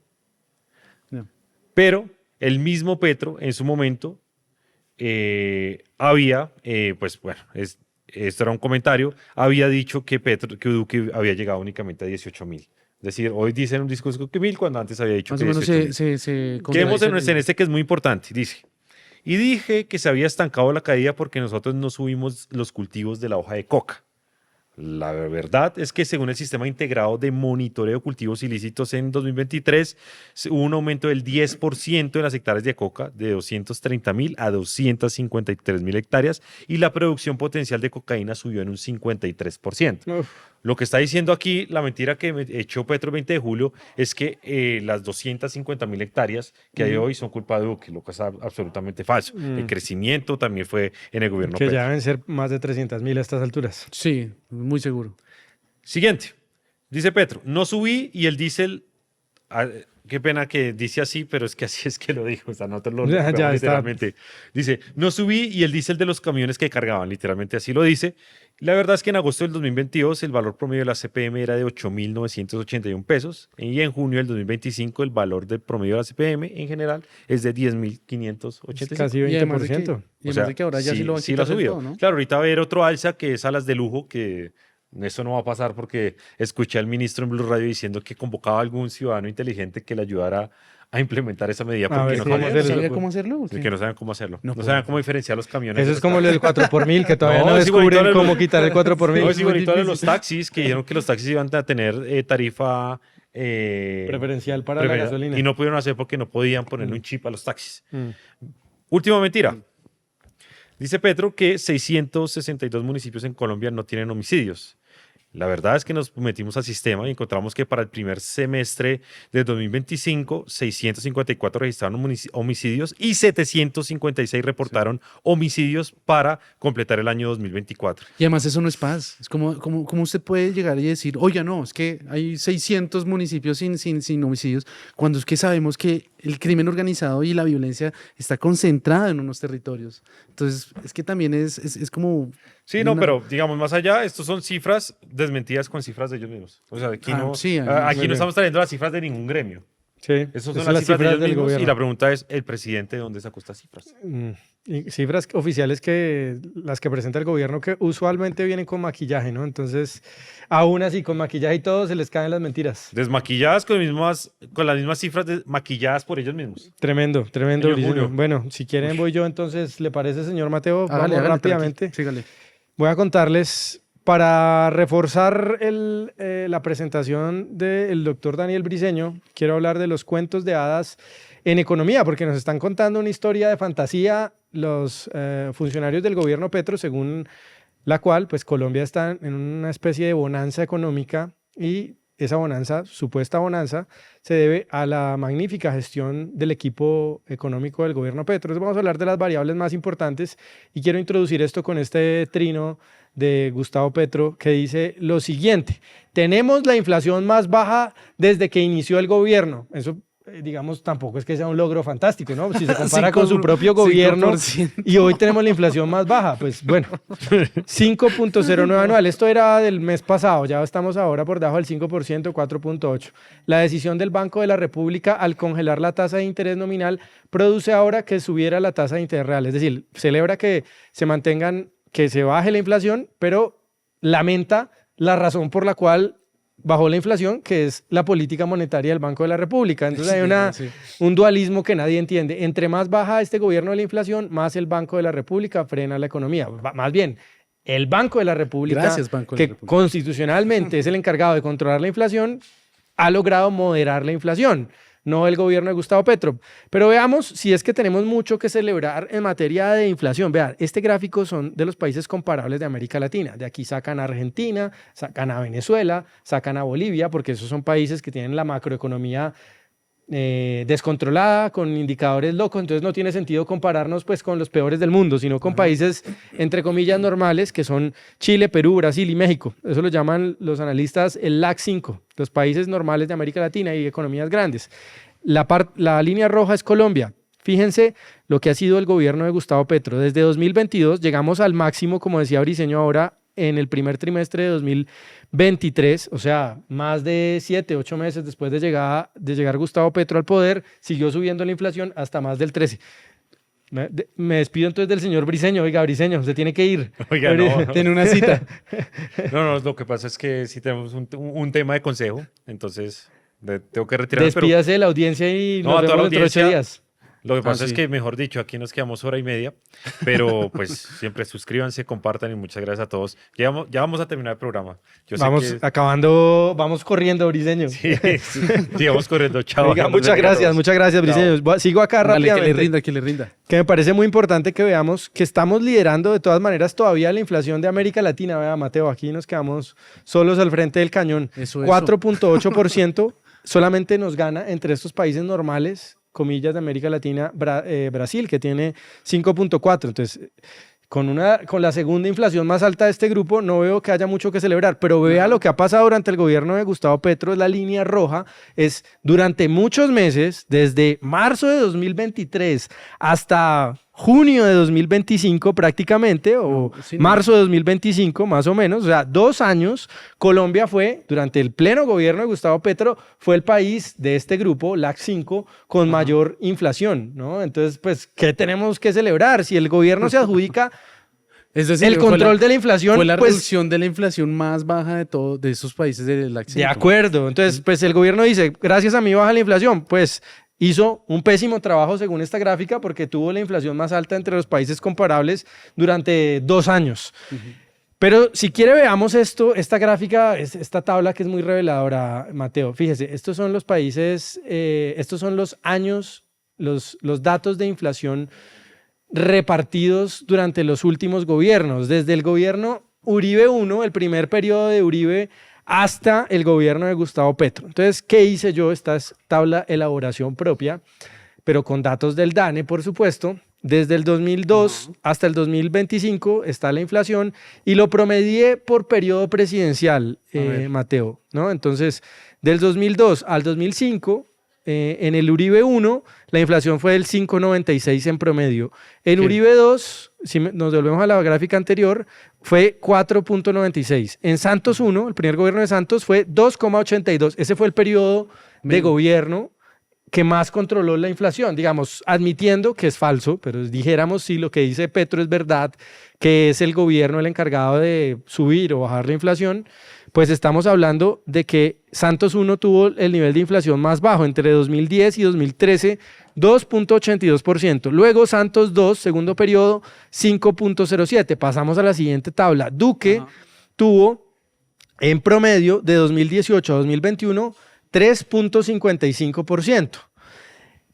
S5: No.
S3: Pero el mismo Petro, en su momento, había, pues bueno, esto era un comentario, había dicho que Duque había llegado únicamente a 18.000. Es decir, hoy dicen un discurso que 1.000 cuando antes había dicho
S5: Más
S3: que
S5: o menos
S3: 18.000. Quedémonos en este que es muy importante, dice. Y dije que se había estancado la caída porque nosotros no subimos los cultivos de la hoja de coca. La verdad es que según el Sistema Integrado de Monitoreo de Cultivos Ilícitos en 2023, hubo un aumento del 10% en las hectáreas de coca, de 230.000 a 253.000 hectáreas, y la producción potencial de cocaína subió en un 53%. Lo que está diciendo aquí, la mentira que echó Petro el 20 de julio, es que las 250.000 hectáreas que hay hoy son culpa de Duque, lo que es absolutamente falso. El crecimiento también fue en el gobierno
S4: Que
S3: Petro.
S4: ya deben ser más de 300.000 a estas alturas.
S5: Sí, muy seguro.
S3: Siguiente. Dice Petro, no subí y el diésel, qué pena que dice así, pero es que así es que lo dijo, o sea, nosotros lo
S4: Ya está.
S3: literalmente. Dice, no subí y el diésel de los camiones que cargaban, literalmente así lo dice. La verdad es que en agosto del 2022 el valor promedio de la CPM era de 8.981 pesos y en junio del 2025 el valor del promedio de la CPM en general es de 10.585.
S4: Casi 20%.
S5: Y además de que ahora ya sí lo van a
S3: sí lo ha
S5: quitar del
S3: subido.
S5: todo, ¿no?
S3: Claro, ahorita va a haber otro alza que es a las de lujo, que eso no va a pasar porque escuché al ministro en Blue Radio diciendo que convocaba a algún ciudadano inteligente que le ayudara a implementar esa medida. Porque no
S5: ¿Sabía cómo hacerlo?
S3: que no saben cómo hacerlo. No
S5: puedo.
S3: saben cómo diferenciar los camiones.
S4: Eso
S3: de
S4: es
S3: los
S4: como lo del
S3: taxis.
S4: 4x1000, que todavía no
S3: es igualito
S4: descubren
S3: a lo de
S4: cómo
S3: los-
S4: quitar el 4x1000.
S3: No, es igualito a lo de los taxis, que dijeron que los taxis iban a tener tarifa
S4: Preferencial para la gasolina.
S3: y no pudieron hacer porque no podían ponerle un chip a los taxis. Última mentira. Dice Petro que 662 municipios en Colombia no tienen homicidios. La verdad es que nos metimos al sistema y encontramos que para el primer semestre de 2025, 654 registraron homicidios y 756 reportaron homicidios para completar el año 2024.
S5: Y además eso no es paz. Es como usted puede llegar y decir, oiga, no, es que hay 600 municipios sin homicidios, cuando es que sabemos que el crimen organizado y la violencia está concentrada en unos territorios. Entonces, es que también es como...
S3: Sí, no, pero digamos, más allá, estos son cifras desmentidas con cifras de ellos mismos. O sea, aquí aquí no estamos trayendo las cifras de ningún gremio.
S4: Sí,
S3: Esas son las cifras de ellos mismos y la pregunta es, ¿el presidente de dónde sacó estas cifras?
S4: Y cifras oficiales que las que presenta el gobierno que usualmente vienen con maquillaje, ¿no? Entonces, aún así, con maquillaje y todo, se les caen las mentiras.
S3: Desmaquilladas con las mismas cifras maquilladas por ellos mismos.
S4: Tremendo, tremendo.
S3: Señor Julio.
S4: Bueno, si quieren voy yo, entonces, ¿le parece, señor Mateo?
S5: Hágale,
S4: Vamos rápidamente. Voy a contarles, para reforzar la presentación del doctor Daniel Briceño, quiero hablar de los cuentos de hadas en economía, porque nos están contando una historia de fantasía los funcionarios del gobierno Petro, según la cual pues Colombia está en una especie de bonanza económica y esa bonanza, supuesta bonanza, se debe a la magnífica gestión del equipo económico del gobierno Petro. Entonces vamos a hablar de las variables más importantes y quiero introducir esto con este trino de Gustavo Petro que dice lo siguiente: tenemos la inflación más baja desde que inició el gobierno. Eso digamos, tampoco es que sea un logro fantástico, ¿no? Si se compara con su propio gobierno 5%. Y hoy tenemos la inflación más baja, pues bueno, 5.09 anual. Esto era del mes pasado, ya estamos ahora por debajo del 5%, 4.8. La decisión del Banco de la República al congelar la tasa de interés nominal produce ahora que subiera la tasa de interés real, es decir, celebra que se mantengan, que se baje la inflación, pero lamenta la razón por la cual bajó la inflación, que es la política monetaria del Banco de la República. Entonces hay un dualismo que nadie entiende. Entre más baja este gobierno de la inflación, más el Banco de la República frena la economía. Más bien, el Banco de la República,
S5: Gracias, Banco de la
S4: que
S5: República.
S4: constitucionalmente es el encargado de controlar la inflación, ha logrado moderar la inflación, no el gobierno de Gustavo Petro. Pero veamos si es que tenemos mucho que celebrar en materia de inflación. Vean, este gráfico son de los países comparables de América Latina. De aquí sacan a Argentina, sacan a Venezuela, sacan a Bolivia, porque esos son países que tienen la macroeconomía descontrolada, con indicadores locos. Entonces no tiene sentido compararnos pues con los peores del mundo, sino con países entre comillas normales, que son Chile, Perú, Brasil y México. Eso lo llaman los analistas el LAC 5, los países normales de América Latina y economías grandes. La línea roja es Colombia. Fíjense lo que ha sido el gobierno de Gustavo Petro. Desde 2022 llegamos al máximo, como decía Briceño ahora, en el primer trimestre de 2023, o sea, más de 7, 8 meses después de llegar Gustavo Petro al poder, siguió subiendo la inflación hasta más del 13%. Me despido entonces del señor Briceño. Oiga, Briceño, se tiene que ir.
S3: Oiga, no.
S4: Tiene una cita.
S3: No, lo que pasa es que sí tenemos un tema de consejo, entonces tengo que retirarme.
S4: Despídase de la audiencia y nos
S3: a toda
S4: vemos
S3: la
S4: dentro de 8
S3: audiencia.
S4: días.
S3: Lo que pasa es
S4: sí.
S3: que, mejor dicho, aquí nos quedamos hora y media, pero pues siempre suscríbanse, compartan y muchas gracias a todos. Ya vamos a terminar el programa. Yo sé
S4: Vamos
S3: que-
S4: acabando, vamos corriendo, Briceño.
S3: Sí, vamos corriendo, chao.
S4: Oiga, muchas gracias, Briceño. Sigo acá
S5: Vale,
S4: rápidamente.
S5: que le rinda.
S4: Que me parece muy importante que veamos que estamos liderando de todas maneras todavía la inflación de América Latina. Vea, Mateo, aquí nos quedamos solos al frente del cañón. 4.8% solamente nos gana entre estos países normales, comillas, de América Latina, Brasil, que tiene 5.4%. Entonces, con la segunda inflación más alta de este grupo, no veo que haya mucho que celebrar, pero vea lo que ha pasado durante el gobierno de Gustavo Petro. Es la línea roja, es durante muchos meses, desde marzo de 2023 hasta junio de 2025 prácticamente, o marzo de 2025 más o menos, o sea, 2 años, Colombia fue, durante el pleno gobierno de Gustavo Petro, fue el país de este grupo, LAC 5, con mayor inflación, ¿no? Entonces, pues, ¿qué tenemos que celebrar? Si el gobierno se adjudica
S5: Es decir,
S4: el control de la inflación,
S5: fue la
S4: pues,
S5: reducción de la inflación más baja de esos países del LAC 5.
S4: de acuerdo. Entonces, pues el gobierno dice, gracias a mí baja la inflación. Pues hizo un pésimo trabajo según esta gráfica porque tuvo la inflación más alta entre los países comparables durante 2 años. Pero si quiere veamos esta gráfica, esta tabla que es muy reveladora, Mateo. Fíjese, estos son los países, estos son los años, los datos de inflación repartidos durante los últimos gobiernos, desde el gobierno Uribe 1, el primer periodo de Uribe, hasta el gobierno de Gustavo Petro. Entonces, ¿qué hice yo? Esta es tabla elaboración propia, pero con datos del DANE, por supuesto. Desde el 2002 hasta el 2025 está la inflación y lo promedié por periodo presidencial, Mateo, ¿no? Entonces, del 2002 al 2005, en el Uribe 1, la inflación fue del 5.96 en promedio. En Uribe 2, si nos volvemos a la gráfica anterior, fue 4.96. En Santos 1, el primer gobierno de Santos, fue 2.82. Ese fue el periodo de gobierno que más controló la inflación, digamos, admitiendo que es falso, pero dijéramos si lo que dice Petro es verdad, que es el gobierno el encargado de subir o bajar la inflación, pues estamos hablando de que Santos 1 tuvo el nivel de inflación más bajo entre 2010 y 2013, 2.82%. Luego Santos 2, segundo periodo, 5.07%. Pasamos a la siguiente tabla. Duque tuvo en promedio de 2018 a 2021 3.55%.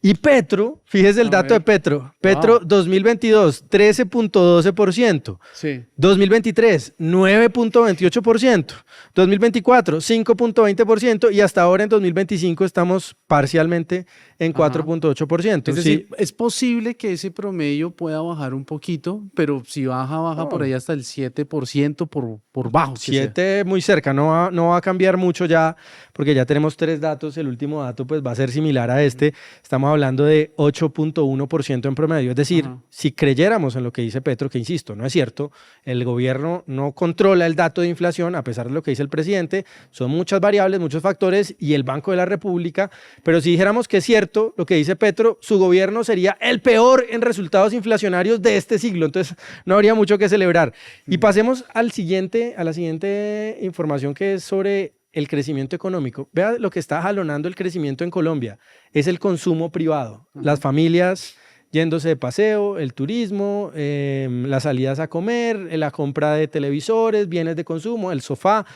S4: Y Petro, fíjese el dato de Petro. Petro 2022, 13.12%.
S5: Sí.
S4: 2023, 9.28%. 2024, 5.20%. Y hasta ahora en 2025 estamos parcialmente en 4.8%.
S5: Es decir, es posible que ese promedio pueda bajar un poquito, pero si baja por ahí hasta el 7% por bajo.
S4: 7 muy cerca, no va a cambiar mucho ya, porque ya tenemos 3 datos. El último dato pues va a ser similar a este. Estamos hablando de 8.1% en promedio. Es decir, si creyéramos en lo que dice Petro, que insisto, no es cierto, el gobierno no controla el dato de inflación, a pesar de lo que dice el presidente, son muchas variables, muchos factores, y el Banco de la República, pero si dijéramos que es cierto, cierto lo que dice Petro, su gobierno sería el peor en resultados inflacionarios de este siglo, entonces no habría mucho que celebrar. Y pasemos a la siguiente información, que es sobre el crecimiento económico. Vea lo que está jalonando el crecimiento en Colombia, es el consumo privado, las familias yéndose de paseo, el turismo, las salidas a comer, la compra de televisores, bienes de consumo, el sofá.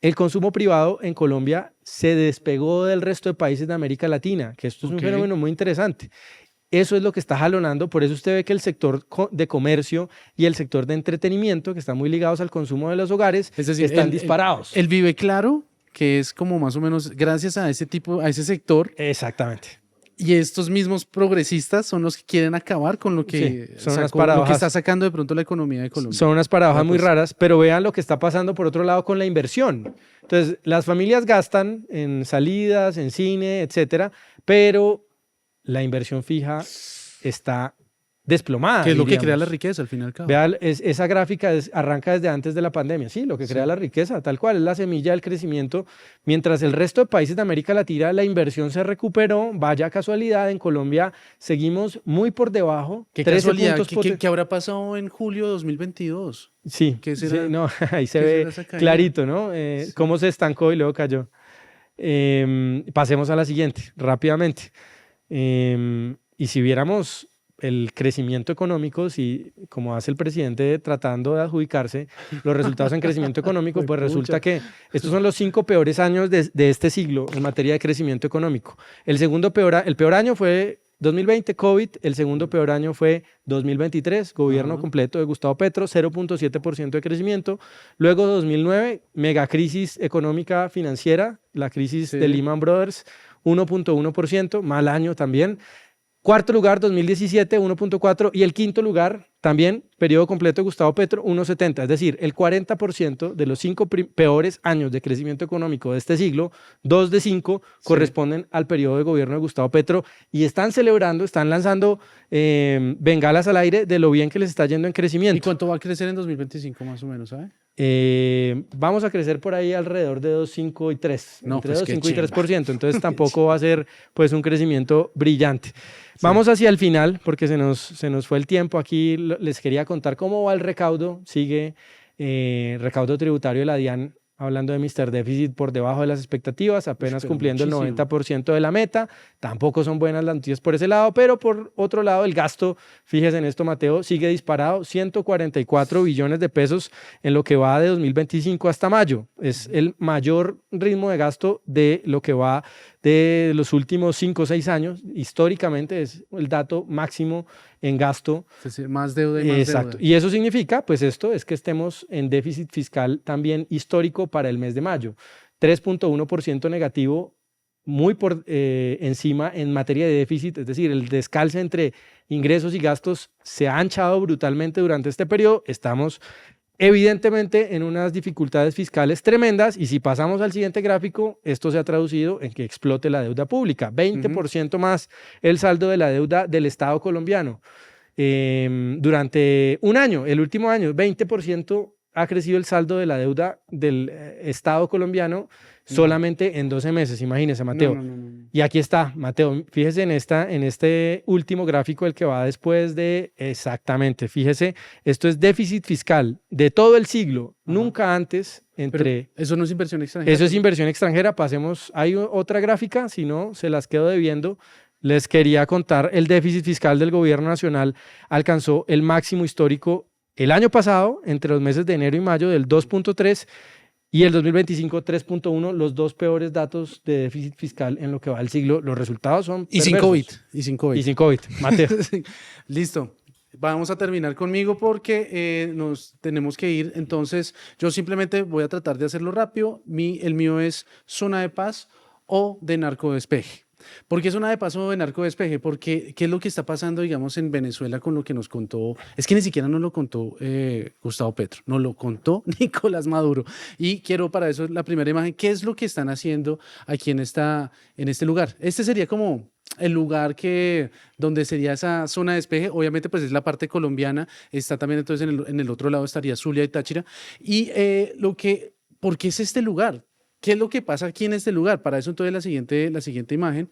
S4: El consumo privado en Colombia se despegó del resto de países de América Latina, que esto es un fenómeno muy interesante. Eso es lo que está jalonando, por eso usted ve que el sector de comercio y el sector de entretenimiento, que están muy ligados al consumo de los hogares,
S5: es decir,
S4: están disparados.
S5: El Vive Claro, que es como más o menos gracias a ese sector.
S4: Exactamente.
S5: Y estos mismos progresistas son los que quieren acabar con lo que, lo que está sacando de pronto la economía de Colombia.
S4: Son unas paradojas muy raras, pero vean lo que está pasando por otro lado con la inversión. Entonces, las familias gastan en salidas, en cine, etcétera, pero la inversión fija está desplomada.
S5: Que es lo que crea la riqueza al fin y al cabo.
S4: Vean, esa gráfica arranca desde antes de la pandemia. Sí, lo que crea la riqueza, tal cual, es la semilla del crecimiento. Mientras el resto de países de América Latina la inversión se recuperó, vaya casualidad, en Colombia seguimos muy por debajo.
S5: ¿Qué casualidad? ¿Qué habrá pasado en julio de 2022?
S4: Sí,
S5: ¿Qué será?
S4: Sí, no, ahí se ve clarito, ¿no? Sí. Cómo se estancó y luego cayó. Pasemos a la siguiente, rápidamente. Y si viéramos el crecimiento económico, si como hace el presidente tratando de adjudicarse los resultados en crecimiento económico, pues resulta que estos son los 5 peores años de este siglo en materia de crecimiento económico. El peor año fue 2020, COVID. El segundo peor año fue 2023, gobierno completo de Gustavo Petro, 0.7% de crecimiento. Luego 2009, megacrisis económica financiera, la crisis de Lehman Brothers, 1.1%, mal año también. Cuarto lugar, 2017, 1.4%, y el quinto lugar, también periodo completo de Gustavo Petro, 1.70%. Es decir, el 40% de los 5 peores años de crecimiento económico de este siglo, 2 de 5, corresponden al periodo de gobierno de Gustavo Petro, y están celebrando, están lanzando bengalas al aire de lo bien que les está yendo en crecimiento.
S5: ¿Y cuánto va a crecer en 2025 más o menos, sabe?
S4: Vamos a crecer por ahí alrededor de 2,5 y 3,
S5: no,
S4: entre
S5: pues
S4: 2,5 y 3%, entonces tampoco va a ser pues un crecimiento brillante. Vamos hacia el final, porque se nos fue el tiempo. Aquí les quería contar cómo va el recaudo. Sigue recaudo tributario de la DIAN, hablando de Mr. Déficit por debajo de las expectativas, apenas cumpliendo muchísimo. El 90% de la meta. Tampoco son buenas las noticias por ese lado, pero por otro lado el gasto, fíjese en esto, Mateo, sigue disparado, 144 billones de pesos en lo que va de 2025 hasta mayo. Es el mayor ritmo de gasto de lo que va de los últimos 5 o 6 años. Históricamente es el dato máximo en gasto.
S5: Es decir, más deuda y más
S4: Exacto.
S5: deuda.
S4: Y eso significa, pues esto es que estemos en déficit fiscal también histórico para el mes de mayo. 3.1% negativo, muy por encima en materia de déficit, es decir, el descalce entre ingresos y gastos se ha anchado brutalmente durante este periodo. Estamos evidentemente en unas dificultades fiscales tremendas, y si pasamos al siguiente gráfico, esto se ha traducido en que explote la deuda pública, 20% más el saldo de la deuda del Estado colombiano. Durante un año, el último año, 20% ha crecido el saldo de la deuda del Estado colombiano solamente en 12 meses, imagínese, Mateo. No. Y aquí está, Mateo, fíjese en este último gráfico, el que va después de, exactamente, fíjese, esto es déficit fiscal de todo el siglo, nunca antes entre...
S5: Pero eso no es inversión extranjera.
S4: Eso es inversión extranjera. Pasemos, hay otra gráfica, si no, se las quedo debiendo. Les quería contar, el déficit fiscal del gobierno nacional alcanzó el máximo histórico el año pasado, entre los meses de enero y mayo, del 2.3%, y el 2025 3.1, los dos peores datos de déficit fiscal en lo que va del siglo. Los resultados son
S5: perversos. Y sin COVID.
S4: Mateo.
S5: Listo. Vamos a terminar conmigo porque nos tenemos que ir. Entonces, yo simplemente voy a tratar de hacerlo rápido. El mío es zona de paz o de narcodespeje. ¿Por qué zona de paz o de narcodespeje? Porque ¿qué es lo que está pasando, digamos, en Venezuela con lo que nos contó? Es que ni siquiera nos lo contó Gustavo Petro, nos lo contó Nicolás Maduro. Y quiero para eso la primera imagen. ¿Qué es lo que están haciendo aquí en este lugar? Este sería como el lugar donde sería esa zona de despeje. Obviamente pues es la parte colombiana, está también entonces en el otro lado estaría Zulia y Táchira. Y ¿por qué es este lugar? ¿Qué es lo que pasa aquí en este lugar? Para eso entonces la siguiente imagen.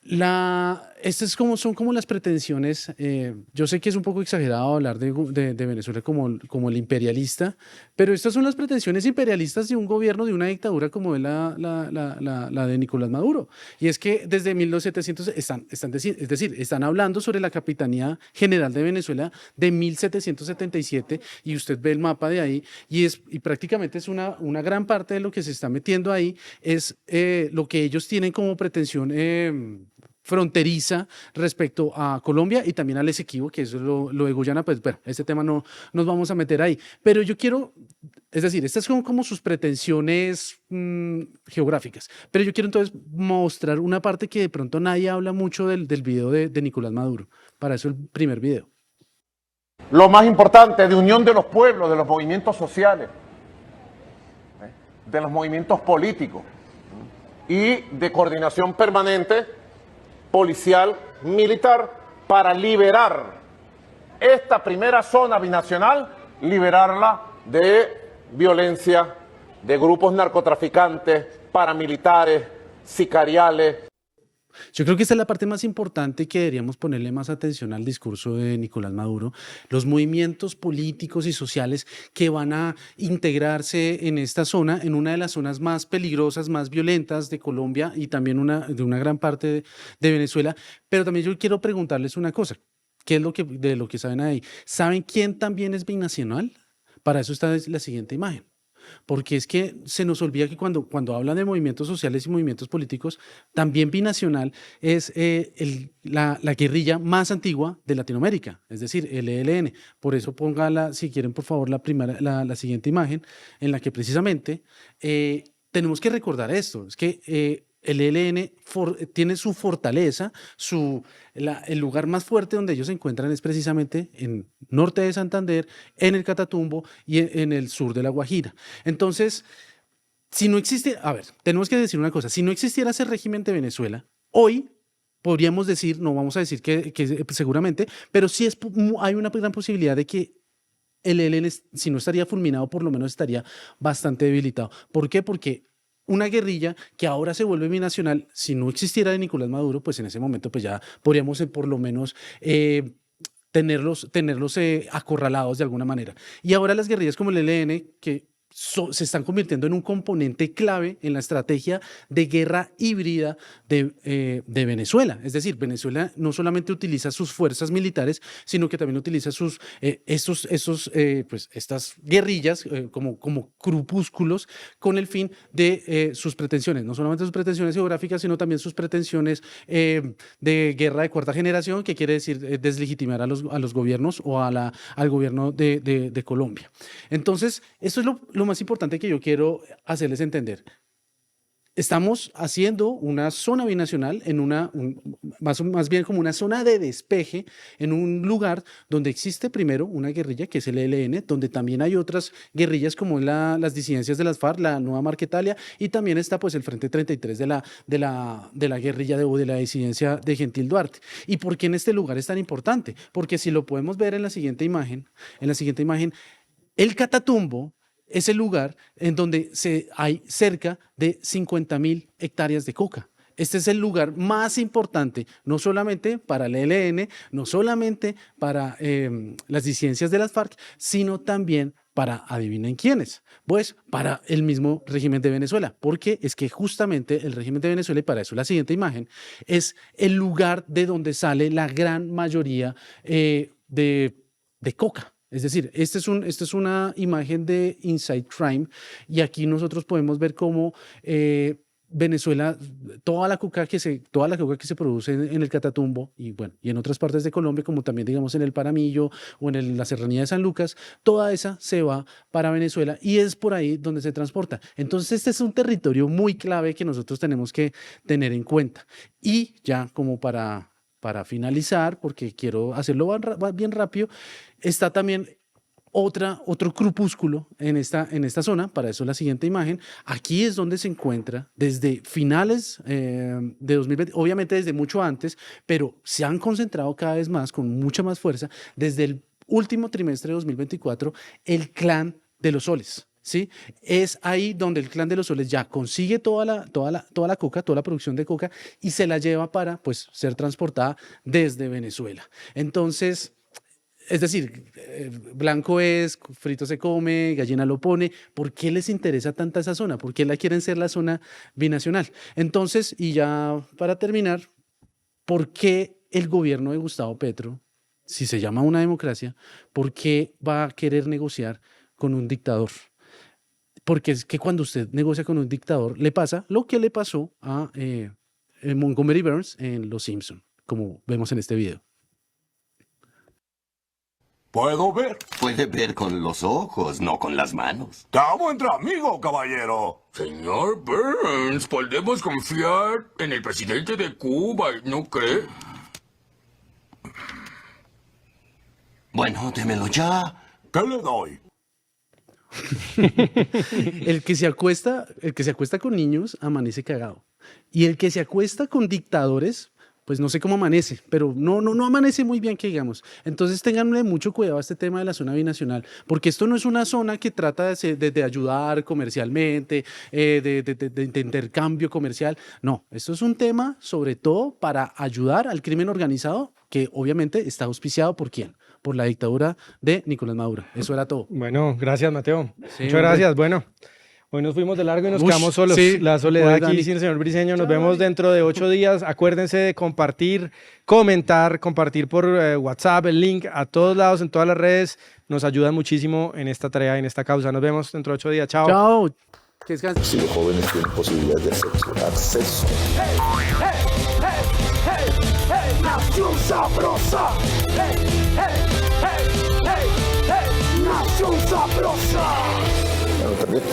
S5: Estas son como las pretensiones. Yo sé que es un poco exagerado hablar de Venezuela como el imperialista, pero estas son las pretensiones imperialistas de un gobierno, de una dictadura como es la de Nicolás Maduro. Y es que desde 1700 están hablando sobre la Capitanía General de Venezuela de 1777 y usted ve el mapa de ahí y prácticamente es una gran parte de lo que se está metiendo ahí es lo que ellos tienen como pretensión fronteriza respecto a Colombia y también al Esequibo, que eso es lo de Guyana, pues bueno, este tema no nos vamos a meter ahí. Pero yo quiero, es decir, estas son como sus pretensiones geográficas, pero yo quiero entonces mostrar una parte que de pronto nadie habla mucho del video de Nicolás Maduro. Para eso el primer video.
S7: Lo más importante, de unión de los pueblos, de los movimientos sociales, de los movimientos políticos y de coordinación permanente policial, militar, para liberar esta primera zona binacional, liberarla de violencia, de grupos narcotraficantes, paramilitares, sicariales.
S5: Yo creo que esta es la parte más importante que deberíamos ponerle más atención al discurso de Nicolás Maduro. Los movimientos políticos y sociales que van a integrarse en esta zona, en una de las zonas más peligrosas, más violentas de Colombia y también de una gran parte de Venezuela. Pero también yo quiero preguntarles una cosa. ¿Qué es de lo que saben ahí? ¿Saben quién también es binacional? Para eso está la siguiente imagen. Porque es que se nos olvida que cuando hablan de movimientos sociales y movimientos políticos, también binacional es la guerrilla más antigua de Latinoamérica, es decir, el ELN. Por eso póngala, si quieren, por favor, la siguiente imagen, en la que precisamente tenemos que recordar esto, es que el ELN tiene su fortaleza, el lugar más fuerte donde ellos se encuentran es precisamente en norte de Santander, en el Catatumbo y en el sur de La Guajira. Entonces, si no existe, tenemos que decir una cosa, si no existiera ese régimen de Venezuela, hoy podríamos decir, no vamos a decir que seguramente, pero sí hay una gran posibilidad de que el ELN, si no estaría fulminado, por lo menos estaría bastante debilitado. ¿Por qué? Porque una guerrilla que ahora se vuelve binacional, si no existiera de Nicolás Maduro, pues en ese momento pues ya podríamos por lo menos tenerlos acorralados de alguna manera. Y ahora las guerrillas como el ELN, que se están convirtiendo en un componente clave en la estrategia de guerra híbrida de Venezuela. Es decir, Venezuela no solamente utiliza sus fuerzas militares, sino que también utiliza estas guerrillas como grupúsculos con el fin de sus pretensiones, no solamente sus pretensiones geográficas, sino también sus pretensiones de guerra de cuarta generación, que quiere decir deslegitimar a los gobiernos o al gobierno de Colombia. Entonces, eso es lo más importante que yo quiero hacerles entender. Estamos haciendo una zona binacional más bien como una zona de despeje en un lugar donde existe primero una guerrilla que es el ELN, donde también hay otras guerrillas como las disidencias de las FARC, la Nueva Marquetalia, y también está pues el Frente 33 de la guerrilla de la disidencia de Gentil Duarte. ¿Y por qué en este lugar es tan importante? Porque si lo podemos ver en la siguiente imagen, el Catatumbo es el lugar en donde hay cerca de 50.000 hectáreas de coca. Este es el lugar más importante, no solamente para el ELN, no solamente para las disidencias de las FARC, sino también para, adivinen quiénes, pues para el mismo régimen de Venezuela, porque es que justamente el régimen de Venezuela, y para eso la siguiente imagen, es el lugar de donde sale la gran mayoría de coca. Es decir, esta es una imagen de Inside Crime y aquí nosotros podemos ver cómo Venezuela, toda la coca que se produce en el Catatumbo y en otras partes de Colombia, como también digamos en el Paramillo o en la Serranía de San Lucas, toda esa se va para Venezuela y es por ahí donde se transporta. Entonces este es un territorio muy clave que nosotros tenemos que tener en cuenta. Y ya como para finalizar, porque quiero hacerlo bien rápido, está también otro grupúsculo en esta zona, para eso la siguiente imagen. Aquí es donde se encuentra desde finales de 2020, obviamente desde mucho antes, pero se han concentrado cada vez más, con mucha más fuerza, desde el último trimestre de 2024, el Clan de los Soles. ¿sí? Es ahí donde el Clan de los Soles ya consigue toda la coca, toda la producción de coca y se la lleva para pues, ser transportada desde Venezuela. Entonces, es decir, blanco es, frito se come, gallina lo pone. ¿Por qué les interesa tanta esa zona? ¿Por qué la quieren ser la zona binacional? Entonces, y ya para terminar, ¿por qué el gobierno de Gustavo Petro, si se llama una democracia, por qué va a querer negociar con un dictador? Porque es que cuando usted negocia con un dictador, le pasa lo que le pasó a Montgomery Burns en Los Simpson, como vemos en este video.
S1: ¿Puedo ver?
S22: Puede ver con los ojos, no con las manos.
S1: Estamos entre amigos, caballero. Señor Burns, podemos confiar en el presidente de Cuba, ¿no cree?
S22: Bueno, démelo ya.
S1: ¿Qué le doy?
S5: El que se acuesta con niños amanece cagado. Y el que se acuesta con dictadores, pues no sé cómo amanece, pero no amanece muy bien, que digamos. Entonces ténganle mucho cuidado a este tema de la zona binacional, porque esto no es una zona que trata de ayudar comercialmente, de intercambio comercial. No, esto es un tema sobre todo para ayudar al crimen organizado, que obviamente está auspiciado ¿por quién? Por la dictadura de Nicolás Maduro. Eso era todo.
S4: Bueno, gracias, Mateo.
S5: Sí,
S4: muchas gracias. Bueno, hoy nos fuimos de largo y nos quedamos solos.
S5: Sí,
S4: la soledad
S5: pues,
S4: aquí sin el señor Briceño. Nos vemos dentro de 8 días. Acuérdense de compartir, comentar, compartir por WhatsApp, el link a todos lados, en todas las redes. Nos ayudan muchísimo en esta tarea, en esta causa. Nos vemos dentro de 8 días. Chao.
S5: Chao.
S22: Si los jóvenes tienen posibilidades de acceso.
S14: Nación sabrosa. Nación sabrosa.
S22: No, también.